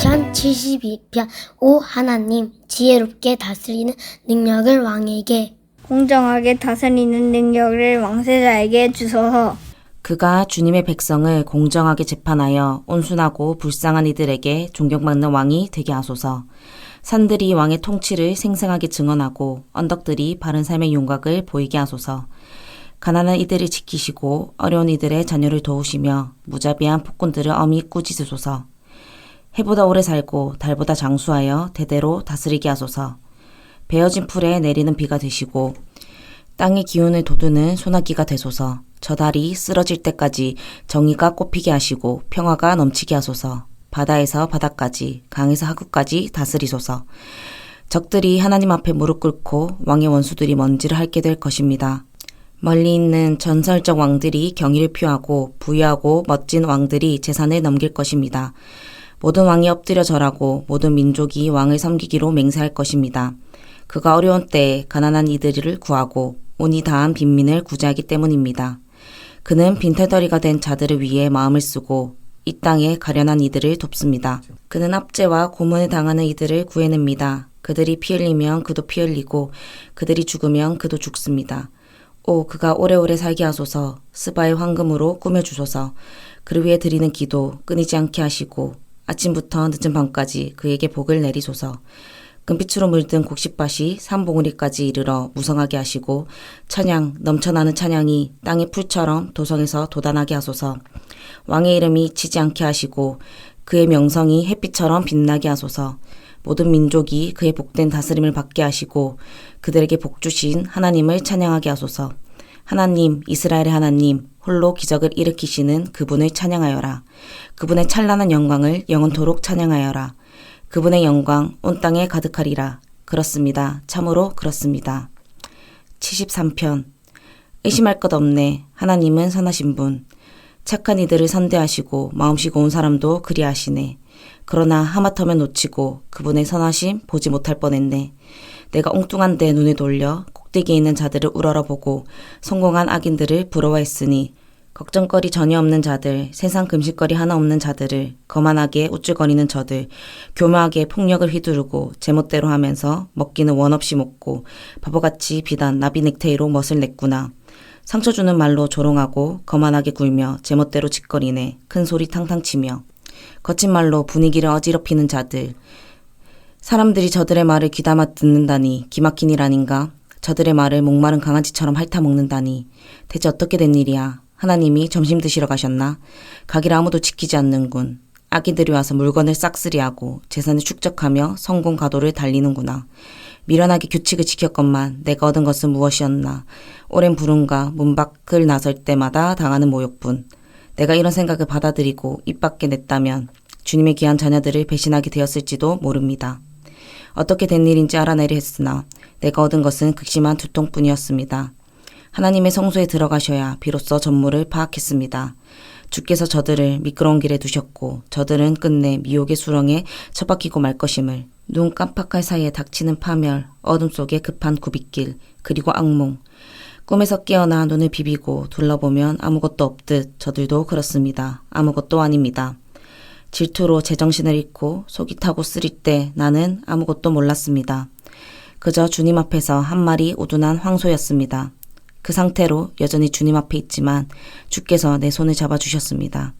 시편 72편. 오 하나님, 지혜롭게 다스리는 능력을 왕에게, 공정하게 다스리는 능력을 왕세자에게 주소서. 그가 주님의 백성을 공정하게 재판하여 온순하고 불쌍한 이들에게 존경받는 왕이 되게 하소서. 산들이 왕의 통치를 생생하게 증언하고 언덕들이 바른 삶의 윤곽을 보이게 하소서. 가난한 이들을 지키시고 어려운 이들의 자녀를 도우시며 무자비한 폭군들을 엄히 꾸짖으소서. 해보다 오래 살고 달보다 장수하여 대대로 다스리게 하소서. 베어진 풀에 내리는 비가 되시고 땅의 기운을 돋우는 소나기가 되소서. 저 달이 쓰러질 때까지 정의가 꽃피게 하시고 평화가 넘치게 하소서. 바다에서 바다까지 강에서 하구까지 다스리소서. 적들이 하나님 앞에 무릎 꿇고 왕의 원수들이 먼지를 핥게 될 것입니다. 멀리 있는 전설적 왕들이 경의를 표하고 부유하고 멋진 왕들이 재산을 넘길 것입니다. 모든 왕이 엎드려 절하고 모든 민족이 왕을 섬기기로 맹세할 것입니다. 그가 어려운 때에 가난한 이들을 구하고 온이 다한 빈민을 구제하기 때문입니다. 그는 빈털터리가 된 자들을 위해 마음을 쓰고 이 땅에 가련한 이들을 돕습니다. 그는 압제와 고문을 당하는 이들을 구해냅니다. 그들이 피 흘리면 그도 피 흘리고 그들이 죽으면 그도 죽습니다. 오, 그가 오래오래 살게 하소서. 스바의 황금으로 꾸며주소서. 그를 위해 드리는 기도 끊이지 않게 하시고 아침부터 늦은 밤까지 그에게 복을 내리소서. 금빛으로 물든 곡식밭이 산봉우리까지 이르러 무성하게 하시고 찬양, 넘쳐나는 찬양이 땅의 풀처럼 도성에서 돋아나게 하소서. 왕의 이름이 지지 않게 하시고 그의 명성이 햇빛처럼 빛나게 하소서. 모든 민족이 그의 복된 다스림을 받게 하시고 그들에게 복 주신 하나님을 찬양하게 하소서. 하나님, 이스라엘의 하나님, 홀로 기적을 일으키시는 그분을 찬양하여라. 그분의 찬란한 영광을 영원토록 찬양하여라. 그분의 영광 온 땅에 가득하리라. 그렇습니다. 참으로 그렇습니다. 73편. 의심할 것 없네. 하나님은 선하신 분. 착한 이들을 선대하시고 마음씨 고운 사람도 그리하시네. 그러나 하마터면 놓치고 그분의 선하심 보지 못할 뻔했네. 내가 엉뚱한 데 눈을 돌려 꼭대기에 있는 자들을 우러러보고 성공한 악인들을 부러워했으니 걱정거리 전혀 없는 자들, 세상 금실거리 하나 없는 자들을 거만하게 우쭐거리는 저들, 교묘하게 폭력을 휘두르고 제멋대로 하면서 먹기는 원 없이 먹고 바보같이 비단 나비 넥타이로 멋을 냈구나. 상처 주는 말로 조롱하고 거만하게 굴며 제멋대로 짓거리네. 큰 소리 탕탕 치며 거친 말로 분위기를 어지럽히는 자들. 사람들이 저들의 말을 귀담아 듣는다니 기막힌 일 아닌가? 저들의 말을 목마른 강아지처럼 핥아먹는다니 대체 어떻게 된 일이야? 하나님이 점심 드시러 가셨나? 가기를 아무도 지키지 않는군. 악인들이 와서 물건을 싹쓸이하고 재산을 축적하며 성공 가도를 달리는구나. 미련하게 규칙을 지켰건만 내가 얻은 것은 무엇이었나. 오랜 불운과 문 밖을 나설 때마다 당하는 모욕뿐. 내가 이런 생각을 받아들이고 입 밖에 냈다면 주님의 귀한 자녀들을 배신하게 되었을지도 모릅니다. 어떻게 된 일인지 알아내려 했으나 내가 얻은 것은 극심한 두통뿐이었습니다. 하나님의 성소에 들어가셔야 비로소 전무를 파악했습니다. 주께서 저들을 미끄러운 길에 두셨고 저들은 끝내 미혹의 수렁에 처박히고 말 것임을. 눈 깜빡할 사이에 닥치는 파멸, 어둠 속의 급한 굽이길, 그리고 악몽. 꿈에서 깨어나 눈을 비비고 둘러보면 아무것도 없듯 저들도 그렇습니다. 아무것도 아닙니다. 질투로 제정신을 잃고 속이 타고 쓰릴 때 나는 아무것도 몰랐습니다. 그저 주님 앞에서 한 마리 우둔한 황소였습니다. 그 상태로 여전히 주님 앞에 있지만 주께서 내 손을 잡아주셨습니다.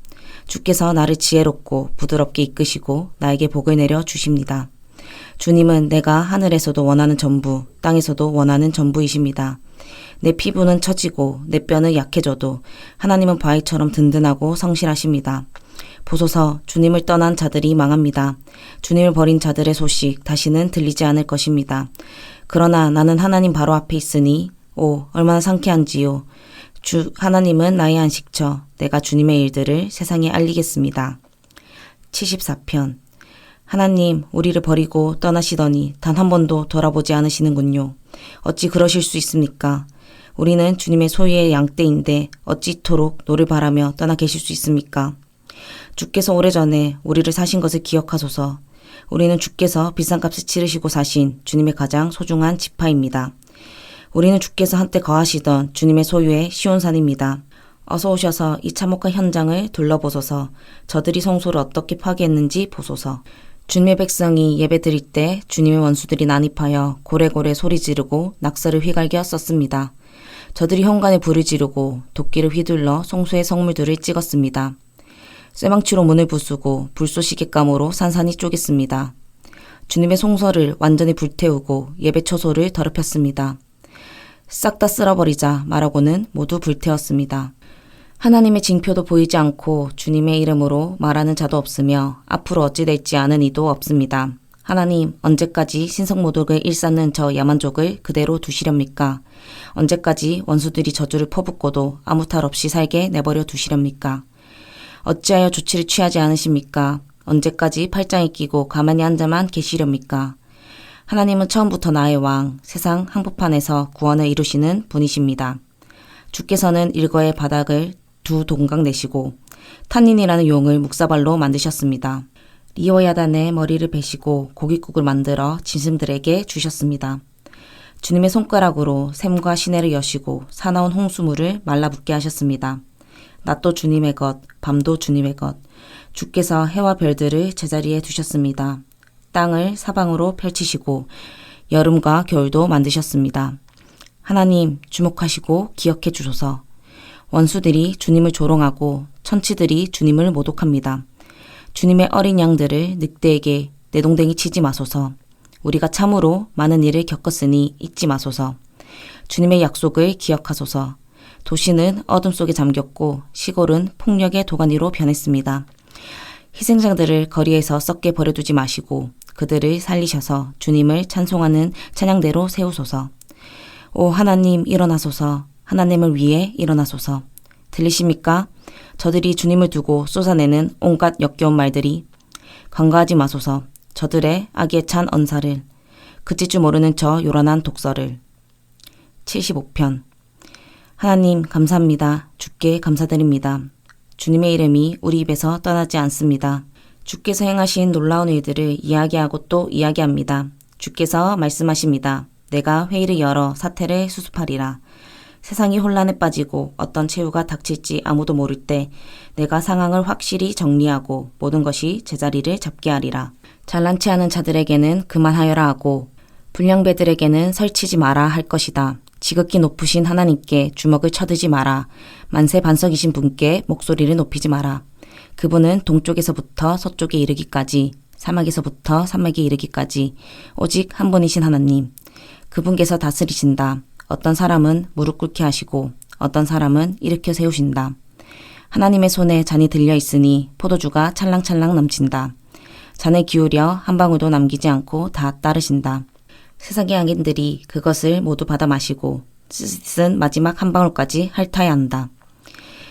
주께서 나를 지혜롭고 부드럽게 이끄시고 나에게 복을 내려 주십니다. 주님은 내가 하늘에서도 원하는 전부, 땅에서도 원하는 전부이십니다. 내 피부는 처지고 내 뼈는 약해져도 하나님은 바위처럼 든든하고 성실하십니다. 보소서, 주님을 떠난 자들이 망합니다. 주님을 버린 자들의 소식 다시는 들리지 않을 것입니다. 그러나 나는 하나님 바로 앞에 있으니 오, 얼마나 상쾌한지요. 주 하나님은 나의 안식처, 내가 주님의 일들을 세상에 알리겠습니다. 74편. 하나님, 우리를 버리고 떠나시더니 단 한 번도 돌아보지 않으시는군요. 어찌 그러실 수 있습니까? 우리는 주님의 소유의 양떼인데 어찌 이토록 노를 바라며 떠나 계실 수 있습니까? 주께서 오래전에 우리를 사신 것을 기억하소서. 우리는 주께서 비싼 값을 치르시고 사신 주님의 가장 소중한 지파입니다. 우리는 주께서 한때 거하시던 주님의 소유의 시온산입니다. 어서 오셔서 이 참혹한 현장을 둘러보소서. 저들이 성소를 어떻게 파괴했는지 보소서. 주님의 백성이 예배 드릴 때 주님의 원수들이 난입하여 고래고래 소리 지르고 낙서를 휘갈겨 썼습니다. 저들이 현관에 불을 지르고 도끼를 휘둘러 송수의 성물들을 찍었습니다. 쇠망치로 문을 부수고 불쏘시개감으로 산산이 쪼갰습니다. 주님의 송서를 완전히 불태우고 예배 처소를 더럽혔습니다. 싹 다 쓸어버리자 말하고는 모두 불태웠습니다. 하나님의 징표도 보이지 않고 주님의 이름으로 말하는 자도 없으며 앞으로 어찌 될지 아는 이도 없습니다. 하나님, 언제까지 신성모독을 일삼는 저 야만족을 그대로 두시렵니까? 언제까지 원수들이 저주를 퍼붓고도 아무 탈 없이 살게 내버려 두시렵니까? 어찌하여 조치를 취하지 않으십니까? 언제까지 팔짱에 끼고 가만히 앉아만 계시렵니까? 하나님은 처음부터 나의 왕, 세상 한복판에서 구원을 이루시는 분이십니다. 주께서는 일거의 바닥을 두 동강 내시고 탄닌이라는 용을 묵사발로 만드셨습니다. 리오야단의 머리를 베시고 고깃국을 만들어 짐승들에게 주셨습니다. 주님의 손가락으로 샘과 시내를 여시고 사나운 홍수물을 말라붙게 하셨습니다. 낮도 주님의 것, 밤도 주님의 것. 주께서 해와 별들을 제자리에 두셨습니다. 땅을 사방으로 펼치시고 여름과 겨울도 만드셨습니다. 하나님, 주목하시고 기억해 주소서. 원수들이 주님을 조롱하고 천치들이 주님을 모독합니다. 주님의 어린 양들을 늑대에게 내동댕이 치지 마소서. 우리가 참으로 많은 일을 겪었으니 잊지 마소서. 주님의 약속을 기억하소서. 도시는 어둠 속에 잠겼고 시골은 폭력의 도가니로 변했습니다. 희생자들을 거리에서 썩게 버려두지 마시고 그들을 살리셔서 주님을 찬송하는 찬양대로 세우소서. 오 하나님 일어나소서. 하나님을 위해 일어나소서. 들리십니까? 저들이 주님을 두고 쏟아내는 온갖 역겨운 말들이. 간과하지 마소서. 저들의 악에 찬 언사를. 그칠 줄 모르는 저 요란한 독설을. 75편. 하나님 감사합니다. 주께 감사드립니다. 주님의 이름이 우리 입에서 떠나지 않습니다. 주께서 행하신 놀라운 일들을 이야기하고 또 이야기합니다. 주께서 말씀하십니다. 내가 회의를 열어 사태를 수습하리라. 세상이 혼란에 빠지고 어떤 최후가 닥칠지 아무도 모를 때 내가 상황을 확실히 정리하고 모든 것이 제자리를 잡게 하리라. 잘난치 않은 자들에게는 그만하여라 하고 불량배들에게는 설치지 마라 할 것이다. 지극히 높으신 하나님께 주먹을 쳐들지 마라. 만세 반석이신 분께 목소리를 높이지 마라. 그분은 동쪽에서부터 서쪽에 이르기까지 사막에서부터 산맥에 이르기까지 오직 한 분이신 하나님. 그분께서 다스리신다. 어떤 사람은 무릎 꿇게 하시고 어떤 사람은 일으켜 세우신다. 하나님의 손에 잔이 들려 있으니 포도주가 찰랑찰랑 넘친다. 잔을 기울여 한 방울도 남기지 않고 다 따르신다. 세상의 악인들이 그것을 모두 받아 마시고 쓰짓은 마지막 한 방울까지 핥아야 한다.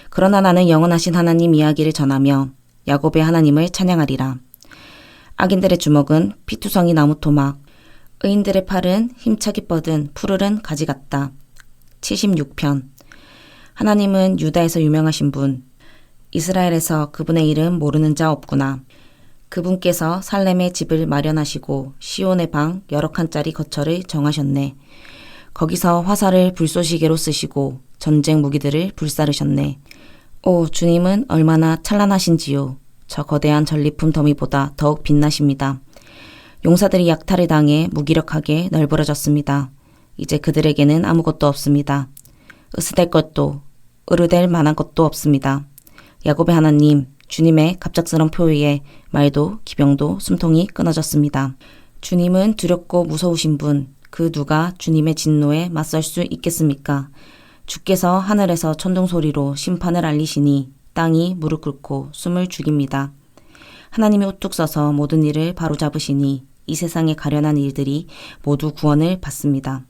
그러나 나는 영원하신 하나님 이야기를 전하며 야곱의 하나님을 찬양하리라. 악인들의 주먹은 피투성이 나무 토막, 의인들의 팔은 힘차게 뻗은 푸르른 가지 같다. 76편. 하나님은 유다에서 유명하신 분, 이스라엘에서 그분의 이름 모르는 자 없구나. 그분께서 살렘에 집을 마련하시고 시온의 방 여러 칸짜리 거처를 정하셨네. 거기서 화살을 불쏘시개로 쓰시고 전쟁 무기들을 불사르셨네. 오 주님은 얼마나 찬란하신지요. 저 거대한 전리품 더미보다 더욱 빛나십니다. 용사들이 약탈을 당해 무기력하게 널브러졌습니다. 이제 그들에게는 아무것도 없습니다. 으스댈 것도 으르댈 만한 것도 없습니다. 야곱의 하나님, 주님의 갑작스런 표의에 말도 기병도 숨통이 끊어졌습니다. 주님은 두렵고 무서우신 분, 그 누가 주님의 진노에 맞설 수 있겠습니까? 주께서 하늘에서 천둥소리로 심판을 알리시니 땅이 무릎 꿇고 숨을 죽입니다. 하나님이 우뚝 서서 모든 일을 바로잡으시니 이 세상에 가련한 일들이 모두 구원을 받습니다.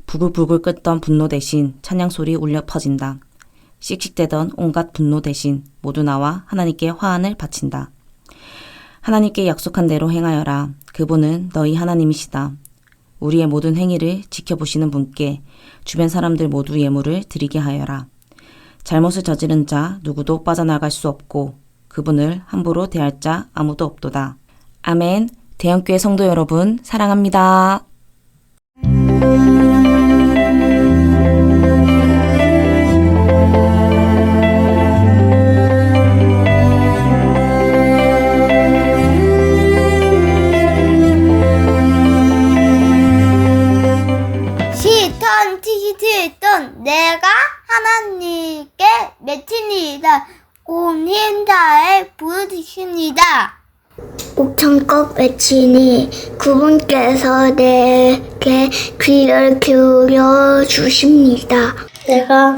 부글부글 끓던 분노 대신 찬양소리 울려 퍼진다. 씩씩대던 온갖 분노 대신 모두 나와 하나님께 화환을 바친다. 하나님께 약속한 대로 행하여라. 그분은 너희 하나님이시다. 우리의 모든 행위를 지켜보시는 분께 주변 사람들 모두 예물을 드리게 하여라. 잘못을 저지른 자 누구도 빠져나갈 수 없고 그분을 함부로 대할 자 아무도 없도다. 아멘. 대형교회 성도 여러분 사랑합니다. 옥천껏 외치니 그분께서 내게 귀를 기울여 주십니다. 내가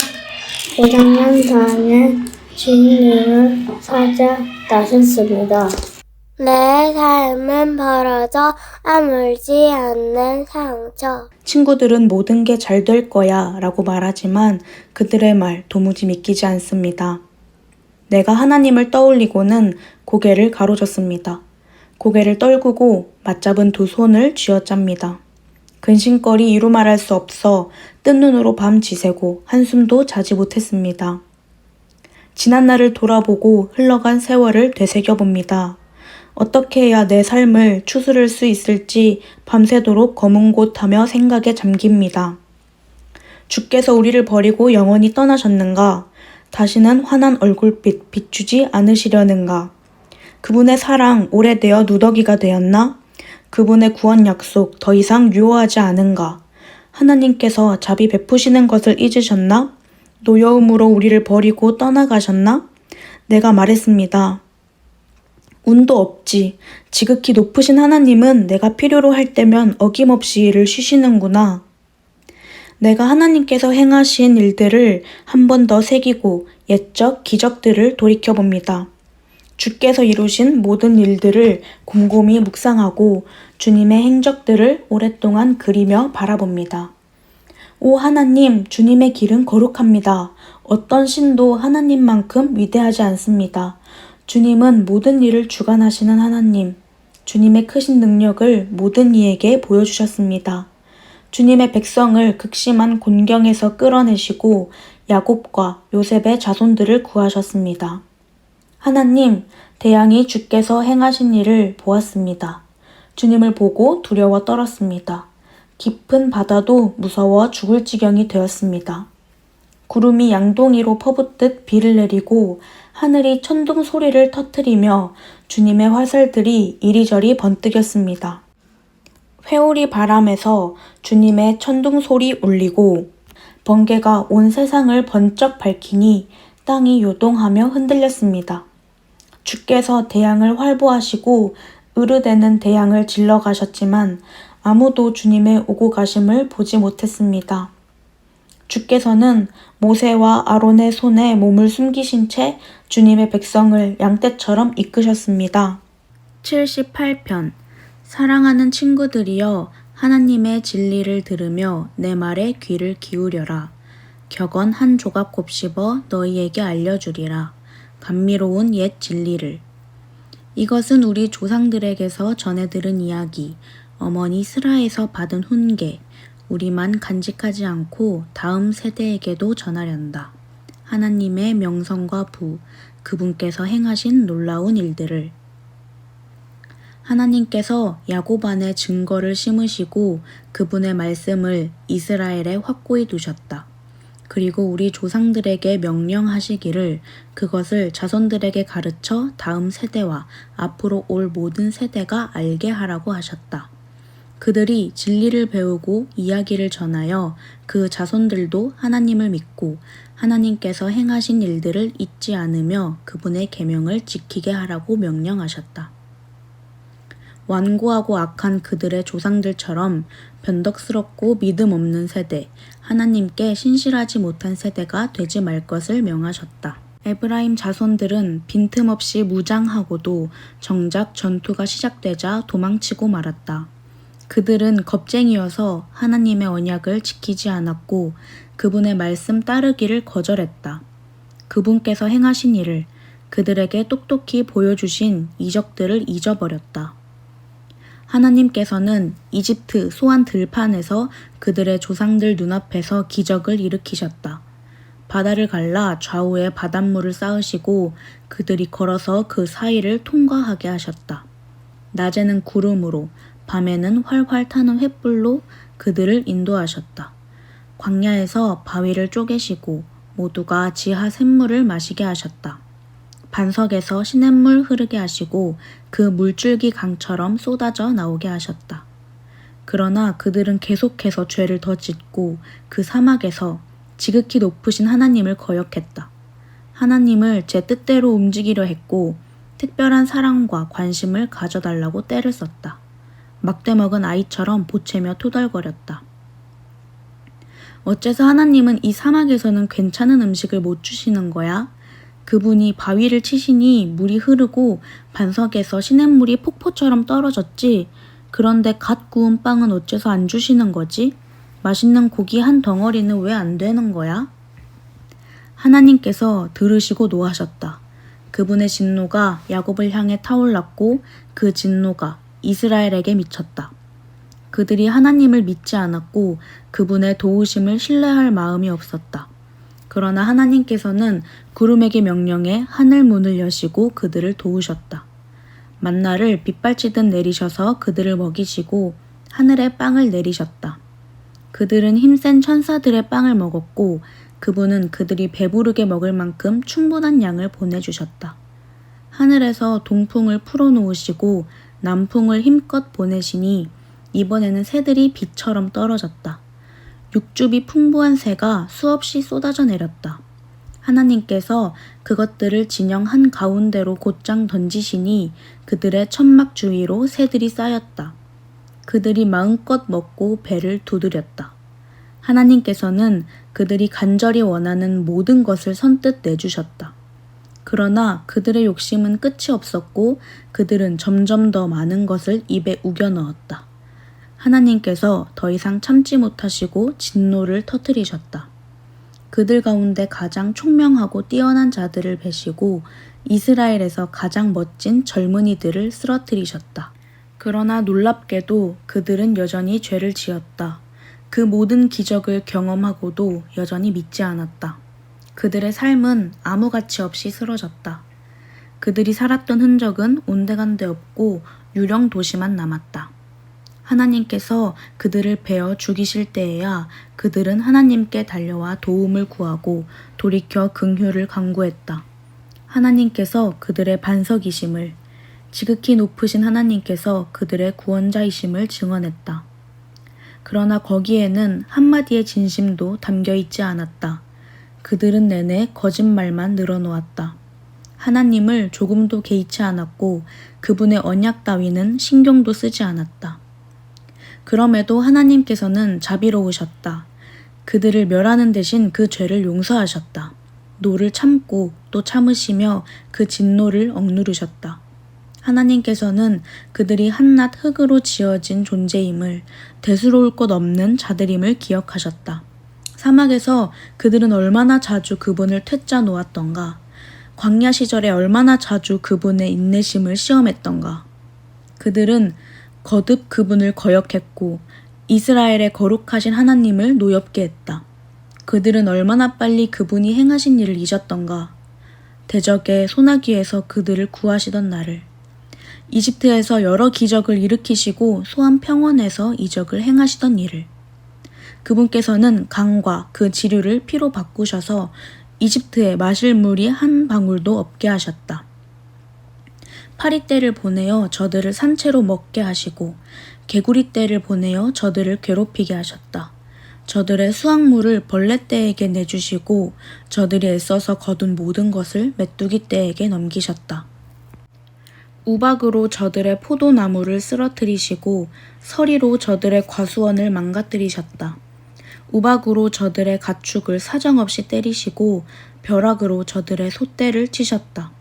5학년 다음에 주님을 찾아 나섰습니다. 내 삶은 벌어져 아물지 않는 상처. 친구들은 모든 게 잘 될 거야 라고 말하지만 그들의 말 도무지 믿기지 않습니다. 내가 하나님을 떠올리고는 고개를 가로졌습니다. 고개를 떨구고 맞잡은 두 손을 쥐어짭니다. 근심거리 이루 말할 수 없어 뜬 눈으로 밤 지새고 한숨도 자지 못했습니다. 지난 날을 돌아보고 흘러간 세월을 되새겨봅니다. 어떻게 해야 내 삶을 추스를 수 있을지 밤새도록 검은 곳하며 생각에 잠깁니다. 주께서 우리를 버리고 영원히 떠나셨는가? 다시는 환한 얼굴빛 비추지 않으시려는가? 그분의 사랑 오래되어 누더기가 되었나? 그분의 구원 약속 더 이상 유효하지 않은가? 하나님께서 자비 베푸시는 것을 잊으셨나? 노여움으로 우리를 버리고 떠나가셨나? 내가 말했습니다. 운도 없지. 지극히 높으신 하나님은 내가 필요로 할 때면 어김없이 일을 쉬시는구나. 내가 하나님께서 행하신 일들을 한 번 더 새기고 옛적 기적들을 돌이켜봅니다. 주께서 이루신 모든 일들을 곰곰이 묵상하고 주님의 행적들을 오랫동안 그리며 바라봅니다. 오 하나님, 주님의 길은 거룩합니다. 어떤 신도 하나님만큼 위대하지 않습니다. 주님은 모든 일을 주관하시는 하나님. 주님의 크신 능력을 모든 이에게 보여주셨습니다. 주님의 백성을 극심한 곤경에서 끌어내시고 야곱과 요셉의 자손들을 구하셨습니다. 하나님, 대양이 주께서 행하신 일을 보았습니다. 주님을 보고 두려워 떨었습니다. 깊은 바다도 무서워 죽을 지경이 되었습니다. 구름이 양동이로 퍼붓듯 비를 내리고 하늘이 천둥 소리를 터뜨리며 주님의 화살들이 이리저리 번뜩였습니다. 회오리 바람에서 주님의 천둥 소리 울리고 번개가 온 세상을 번쩍 밝히니 땅이 요동하며 흔들렸습니다. 주께서 대양을 활보하시고 으르대는 대양을 질러 가셨지만 아무도 주님의 오고 가심을 보지 못했습니다. 주께서는 모세와 아론의 손에 몸을 숨기신 채 주님의 백성을 양떼처럼 이끄셨습니다. 78편 사랑하는 친구들이여 하나님의 진리를 들으며 내 말에 귀를 기울여라. 격언 한 조각 곱씹어 너희에게 알려주리라. 감미로운 옛 진리를. 이것은 우리 조상들에게서 전해 들은 이야기, 어머니 스라에서 받은 훈계, 우리만 간직하지 않고 다음 세대에게도 전하련다. 하나님의 명성과 부, 그분께서 행하신 놀라운 일들을. 하나님께서 야곱 안에 증거를 심으시고 그분의 말씀을 이스라엘에 확고히 두셨다. 그리고 우리 조상들에게 명령하시기를 그것을 자손들에게 가르쳐 다음 세대와 앞으로 올 모든 세대가 알게 하라고 하셨다. 그들이 진리를 배우고 이야기를 전하여 그 자손들도 하나님을 믿고 하나님께서 행하신 일들을 잊지 않으며 그분의 계명을 지키게 하라고 명령하셨다. 완고하고 악한 그들의 조상들처럼 변덕스럽고 믿음 없는 세대, 하나님께 신실하지 못한 세대가 되지 말 것을 명하셨다. 에브라임 자손들은 빈틈없이 무장하고도 정작 전투가 시작되자 도망치고 말았다. 그들은 겁쟁이여서 하나님의 언약을 지키지 않았고 그분의 말씀 따르기를 거절했다. 그분께서 행하신 일을 그들에게 똑똑히 보여주신 이적들을 잊어버렸다. 하나님께서는 이집트 소환 들판에서 그들의 조상들 눈앞에서 기적을 일으키셨다. 바다를 갈라 좌우에 바닷물을 쌓으시고 그들이 걸어서 그 사이를 통과하게 하셨다. 낮에는 구름으로 밤에는 활활 타는 횃불로 그들을 인도하셨다. 광야에서 바위를 쪼개시고 모두가 지하 샘물을 마시게 하셨다. 반석에서 시냇물 흐르게 하시고 그 물줄기 강처럼 쏟아져 나오게 하셨다. 그러나 그들은 계속해서 죄를 더 짓고 그 사막에서 지극히 높으신 하나님을 거역했다. 하나님을 제 뜻대로 움직이려 했고 특별한 사랑과 관심을 가져달라고 떼를 썼다. 막대 먹은 아이처럼 보채며 토덜거렸다. 어째서 하나님은 이 사막에서는 괜찮은 음식을 못 주시는 거야? 그분이 바위를 치시니 물이 흐르고 반석에서 시냇물이 폭포처럼 떨어졌지. 그런데 갓 구운 빵은 어째서 안 주시는 거지? 맛있는 고기 한 덩어리는 왜 안 되는 거야? 하나님께서 들으시고 노하셨다. 그분의 진노가 야곱을 향해 타올랐고 그 진노가 이스라엘에게 미쳤다. 그들이 하나님을 믿지 않았고 그분의 도우심을 신뢰할 마음이 없었다. 그러나 하나님께서는 구름에게 명령해 하늘 문을 여시고 그들을 도우셨다. 만나를 빗발치듯 내리셔서 그들을 먹이시고 하늘에 빵을 내리셨다. 그들은 힘센 천사들의 빵을 먹었고 그분은 그들이 배부르게 먹을 만큼 충분한 양을 보내주셨다. 하늘에서 동풍을 풀어놓으시고 남풍을 힘껏 보내시니 이번에는 새들이 비처럼 떨어졌다. 육즙이 풍부한 새가 수없이 쏟아져 내렸다. 하나님께서 그것들을 진영 한가운데로 곧장 던지시니 그들의 천막 주위로 새들이 쌓였다. 그들이 마음껏 먹고 배를 두드렸다. 하나님께서는 그들이 간절히 원하는 모든 것을 선뜻 내주셨다. 그러나 그들의 욕심은 끝이 없었고 그들은 점점 더 많은 것을 입에 우겨 넣었다. 하나님께서 더 이상 참지 못하시고 진노를 터뜨리셨다. 그들 가운데 가장 총명하고 뛰어난 자들을 베시고 이스라엘에서 가장 멋진 젊은이들을 쓰러뜨리셨다. 그러나 놀랍게도 그들은 여전히 죄를 지었다. 그 모든 기적을 경험하고도 여전히 믿지 않았다. 그들의 삶은 아무 가치 없이 쓰러졌다. 그들이 살았던 흔적은 온데간데 없고 유령 도시만 남았다. 하나님께서 그들을 베어 죽이실 때에야 그들은 하나님께 달려와 도움을 구하고 돌이켜 긍휼을 간구했다. 하나님께서 그들의 반석이심을, 지극히 높으신 하나님께서 그들의 구원자이심을 증언했다. 그러나 거기에는 한마디의 진심도 담겨 있지 않았다. 그들은 내내 거짓말만 늘어놓았다. 하나님을 조금도 개의치 않았고 그분의 언약 따위는 신경도 쓰지 않았다. 그럼에도 하나님께서는 자비로우셨다. 그들을 멸하는 대신 그 죄를 용서하셨다. 노를 참고 또 참으시며 그 진노를 억누르셨다. 하나님께서는 그들이 한낱 흙으로 지어진 존재임을, 대수로울 것 없는 자들임을 기억하셨다. 사막에서 그들은 얼마나 자주 그분을 퇴짜 놓았던가. 광야 시절에 얼마나 자주 그분의 인내심을 시험했던가. 그들은 거듭 그분을 거역했고 이스라엘의 거룩하신 하나님을 노엽게 했다. 그들은 얼마나 빨리 그분이 행하신 일을 잊었던가. 대적의 소나기에서 그들을 구하시던 날을, 이집트에서 여러 기적을 일으키시고 소한 평원에서 이적을 행하시던 일을, 그분께서는 강과 그 지류를 피로 바꾸셔서 이집트에 마실 물이 한 방울도 없게 하셨다. 파리떼를 보내어 저들을 산채로 먹게 하시고 개구리떼를 보내어 저들을 괴롭히게 하셨다. 저들의 수확물을 벌레떼에게 내주시고 저들이 애써서 거둔 모든 것을 메뚜기떼에게 넘기셨다. 우박으로 저들의 포도나무를 쓰러뜨리시고 서리로 저들의 과수원을 망가뜨리셨다. 우박으로 저들의 가축을 사정없이 때리시고 벼락으로 저들의 소떼를 치셨다.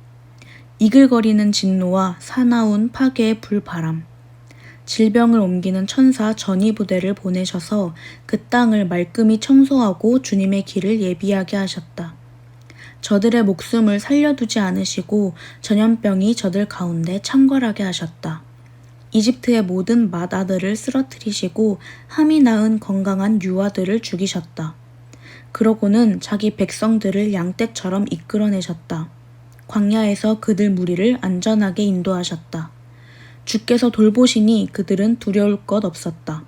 이글거리는 진노와 사나운 파괴의 불바람, 질병을 옮기는 천사 전이부대를 보내셔서 그 땅을 말끔히 청소하고 주님의 길을 예비하게 하셨다. 저들의 목숨을 살려두지 않으시고 전염병이 저들 가운데 창궐하게 하셨다. 이집트의 모든 맏아들을 쓰러뜨리시고 함이 낳은 건강한 유아들을 죽이셨다. 그러고는 자기 백성들을 양떼처럼 이끌어내셨다. 광야에서 그들 무리를 안전하게 인도하셨다. 주께서 돌보시니 그들은 두려울 것 없었다.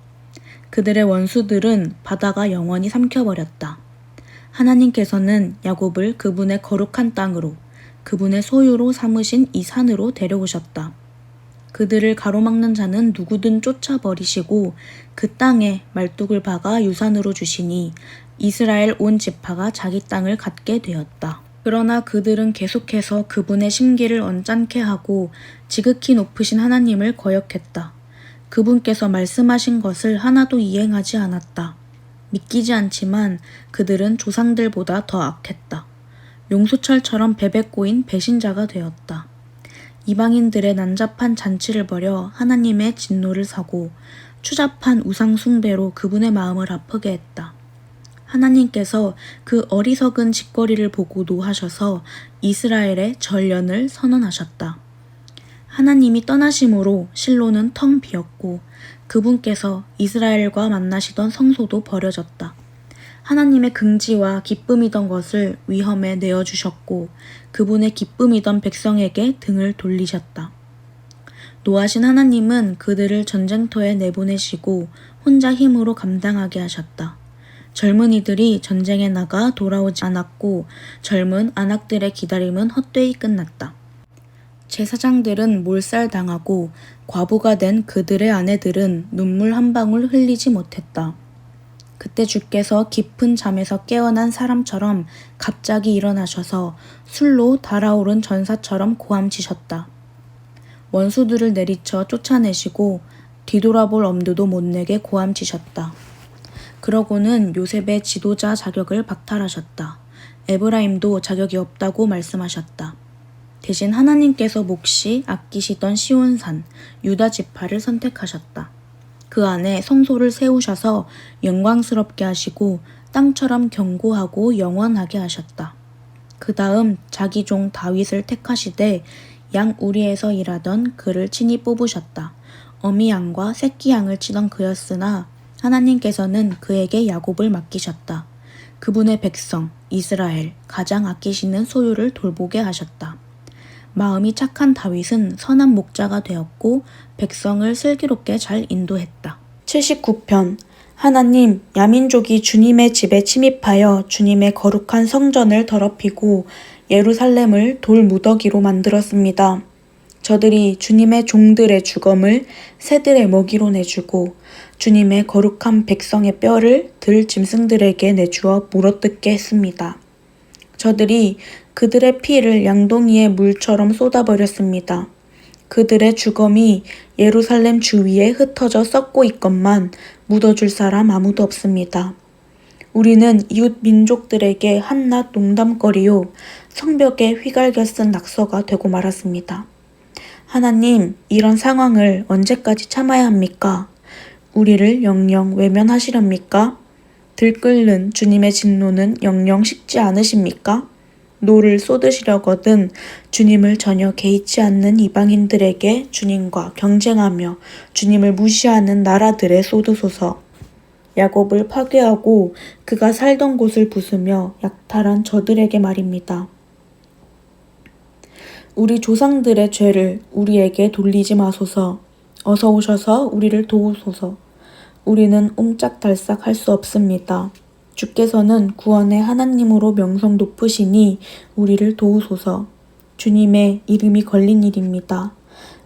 그들의 원수들은 바다가 영원히 삼켜버렸다. 하나님께서는 야곱을 그분의 거룩한 땅으로, 그분의 소유로 삼으신 이 산으로 데려오셨다. 그들을 가로막는 자는 누구든 쫓아버리시고 그 땅에 말뚝을 박아 유산으로 주시니 이스라엘 온 지파가 자기 땅을 갖게 되었다. 그러나 그들은 계속해서 그분의 심기를 언짢게 하고 지극히 높으신 하나님을 거역했다. 그분께서 말씀하신 것을 하나도 이행하지 않았다. 믿기지 않지만 그들은 조상들보다 더 악했다. 용수철처럼 베베 꼬인 배신자가 되었다. 이방인들의 난잡한 잔치를 벌여 하나님의 진노를 사고 추잡한 우상 숭배로 그분의 마음을 아프게 했다. 하나님께서 그 어리석은 짓거리를 보고 노하셔서 이스라엘의 전련을 선언하셨다. 하나님이 떠나심으로 실로는 텅 비었고 그분께서 이스라엘과 만나시던 성소도 버려졌다. 하나님의 긍지와 기쁨이던 것을 위험에 내어주셨고 그분의 기쁨이던 백성에게 등을 돌리셨다. 노하신 하나님은 그들을 전쟁터에 내보내시고 혼자 힘으로 감당하게 하셨다. 젊은이들이 전쟁에 나가 돌아오지 않았고 젊은 안악들의 기다림은 헛되이 끝났다. 제사장들은 몰살당하고 과부가 된 그들의 아내들은 눈물 한 방울 흘리지 못했다. 그때 주께서 깊은 잠에서 깨어난 사람처럼 갑자기 일어나셔서 술로 달아오른 전사처럼 고함치셨다. 원수들을 내리쳐 쫓아내시고 뒤돌아볼 엄두도 못 내게 고함치셨다. 그러고는 요셉의 지도자 자격을 박탈하셨다. 에브라임도 자격이 없다고 말씀하셨다. 대신 하나님께서 몫이 아끼시던 시온산, 유다 지파를 선택하셨다. 그 안에 성소를 세우셔서 영광스럽게 하시고 땅처럼 견고하고 영원하게 하셨다. 그 다음 자기 종 다윗을 택하시되 양 우리에서 일하던 그를 친히 뽑으셨다. 어미 양과 새끼 양을 치던 그였으나 하나님께서는 그에게 야곱을 맡기셨다. 그분의 백성 이스라엘 가장 아끼시는 소유를 돌보게 하셨다. 마음이 착한 다윗은 선한 목자가 되었고 백성을 슬기롭게 잘 인도했다. 79편 하나님, 야민족이 주님의 집에 침입하여 주님의 거룩한 성전을 더럽히고 예루살렘을 돌무더기로 만들었습니다. 저들이 주님의 종들의 주검을 새들의 먹이로 내주고 주님의 거룩한 백성의 뼈를 들 짐승들에게 내주어 물어뜯게 했습니다. 저들이 그들의 피를 양동이의 물처럼 쏟아버렸습니다. 그들의 주검이 예루살렘 주위에 흩어져 썩고 있건만 묻어줄 사람 아무도 없습니다. 우리는 이웃 민족들에게 한낱 농담거리요 성벽에 휘갈겨 쓴 낙서가 되고 말았습니다. 하나님, 이런 상황을 언제까지 참아야 합니까? 우리를 영영 외면하시렵니까? 들끓는 주님의 진노는 영영 식지 않으십니까? 노를 쏟으시려거든 주님을 전혀 개의치 않는 이방인들에게 주님과 경쟁하며 주님을 무시하는 나라들에 쏟으소서. 야곱을 파괴하고 그가 살던 곳을 부수며 약탈한 저들에게 말입니다. 우리 조상들의 죄를 우리에게 돌리지 마소서. 어서 오셔서 우리를 도우소서. 우리는 옴짝달싹 할 수 없습니다. 주께서는 구원의 하나님으로 명성 높으시니 우리를 도우소서. 주님의 이름이 걸린 일입니다.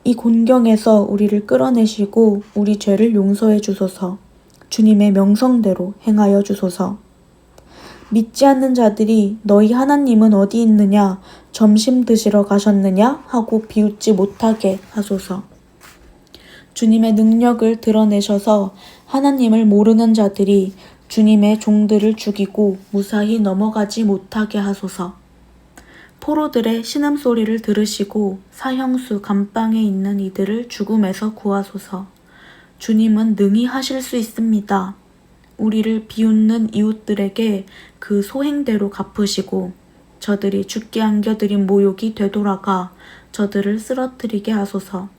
이 곤경에서 우리를 끌어내시고 우리 죄를 용서해 주소서. 주님의 명성대로 행하여 주소서. 믿지 않는 자들이 너희 하나님은 어디 있느냐, 점심 드시러 가셨느냐 하고 비웃지 못하게 하소서. 주님의 능력을 드러내셔서 하나님을 모르는 자들이 주님의 종들을 죽이고 무사히 넘어가지 못하게 하소서. 포로들의 신음소리를 들으시고 사형수 감방에 있는 이들을 죽음에서 구하소서. 주님은 능히 하실 수 있습니다. 우리를 비웃는 이웃들에게 그 소행대로 갚으시고 저들이 죽게 안겨드린 모욕이 되돌아가 저들을 쓰러뜨리게 하소서.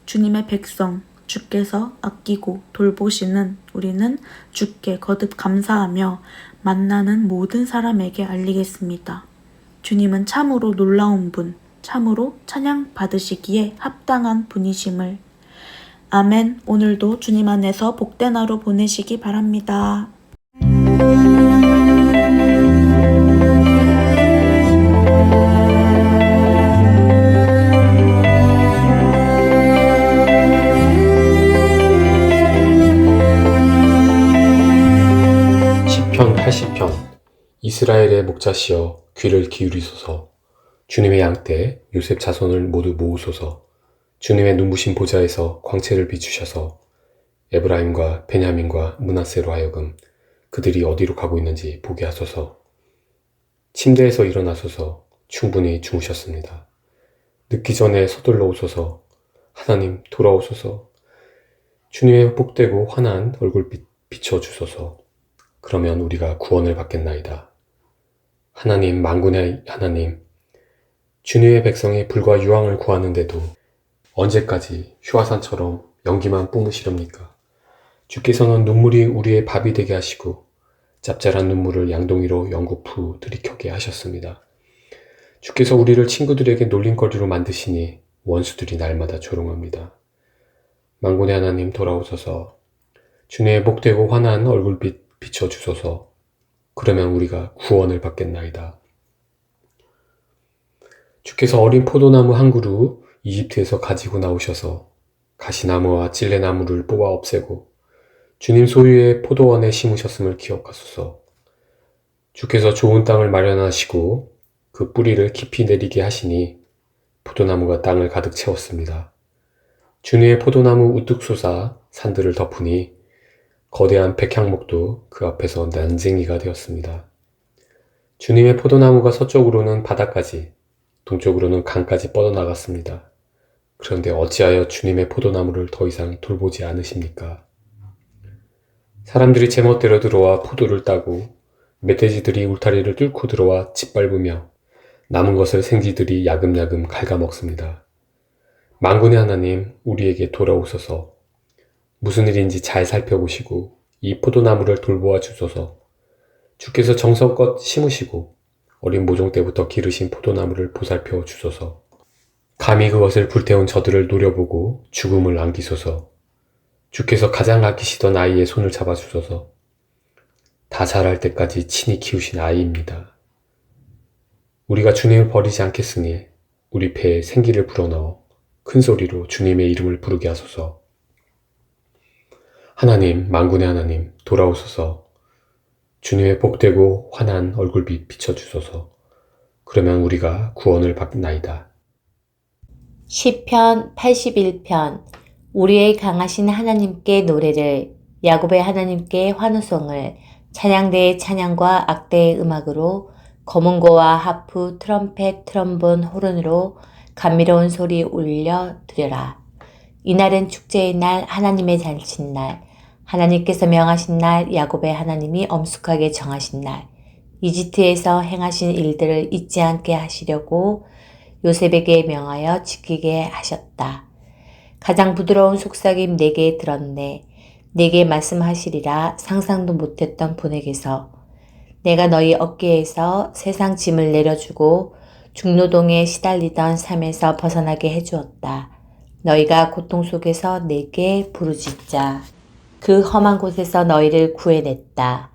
주님의 백성, 주께서 아끼고 돌보시는 우리는 주께 거듭 감사하며 만나는 모든 사람에게 알리겠습니다. 주님은 참으로 놀라운 분, 참으로 찬양 받으시기에 합당한 분이심을. 아멘. 오늘도 주님 안에서 복된 하루 보내시기 바랍니다. 시편 80편. 이스라엘의 목자시여 귀를 기울이소서. 주님의 양떼 요셉 자손을 모두 모으소서. 주님의 눈부신 보좌에서 광채를 비추셔서 에브라임과 베냐민과 므낫세로 하여금 그들이 어디로 가고 있는지 보게 하소서. 침대에서 일어나소서. 충분히 주무셨습니다. 늦기 전에 서둘러 오소서. 하나님 돌아오소서. 주님의 복되고 환한 얼굴빛 비춰주소서. 그러면 우리가 구원을 받겠나이다. 하나님, 만군의 하나님, 주님의 백성이 불과 유황을 구하는데도 언제까지 휴화산처럼 연기만 뿜으시렵니까? 주께서는 눈물이 우리의 밥이 되게 하시고 짭짤한 눈물을 양동이로 연거푸 들이켜게 하셨습니다. 주께서 우리를 친구들에게 놀림거리로 만드시니 원수들이 날마다 조롱합니다. 만군의 하나님 돌아오소서. 주님의 복되고 환한 얼굴빛 비춰주소서. 그러면 우리가 구원을 받겠나이다. 주께서 어린 포도나무 한 그루 이집트에서 가지고 나오셔서 가시나무와 찔레나무를 뽑아 없애고 주님 소유의 포도원에 심으셨음을 기억하소서. 주께서 좋은 땅을 마련하시고 그 뿌리를 깊이 내리게 하시니 포도나무가 땅을 가득 채웠습니다. 주님의 포도나무 우뚝 솟아 산들을 덮으니 거대한 백향목도 그 앞에서 난쟁이가 되었습니다. 주님의 포도나무가 서쪽으로는 바다까지, 동쪽으로는 강까지 뻗어나갔습니다. 그런데 어찌하여 주님의 포도나무를 더 이상 돌보지 않으십니까? 사람들이 제멋대로 들어와 포도를 따고 멧돼지들이 울타리를 뚫고 들어와 짓밟으며 남은 것을 생쥐들이 야금야금 갉아먹습니다. 만군의 하나님, 우리에게 돌아오소서. 무슨 일인지 잘 살펴보시고 이 포도나무를 돌보아 주소서. 주께서 정성껏 심으시고 어린 모종 때부터 기르신 포도나무를 보살펴 주소서. 감히 그것을 불태운 저들을 노려보고 죽음을 안기소서. 주께서 가장 아끼시던 아이의 손을 잡아주소서. 다 자랄 때까지 친히 키우신 아이입니다. 우리가 주님을 버리지 않겠으니 우리 배에 생기를 불어넣어 큰 소리로 주님의 이름을 부르게 하소서. 하나님, 만군의 하나님, 돌아오소서. 주님의 복되고 환한 얼굴빛 비춰주소서. 그러면 우리가 구원을 받나이다. 시편 81편. 우리의 강하신 하나님께 노래를, 야곱의 하나님께 환호성을, 찬양대의 찬양과 악대의 음악으로, 거문고와 하프, 트럼펫, 트럼본, 호른으로 감미로운 소리 울려 드려라. 이날은 축제의 날, 하나님의 잔칫날, 하나님께서 명하신 날, 야곱의 하나님이 엄숙하게 정하신 날, 이집트에서 행하신 일들을 잊지 않게 하시려고 요셉에게 명하여 지키게 하셨다. 가장 부드러운 속삭임 내게 들었네. 내게 말씀하시리라. 상상도 못했던 분에게서 내가 너희 어깨에서 세상 짐을 내려주고 중노동에 시달리던 삶에서 벗어나게 해주었다. 너희가 고통 속에서 내게 부르짖자. 그 험한 곳에서 너희를 구해냈다.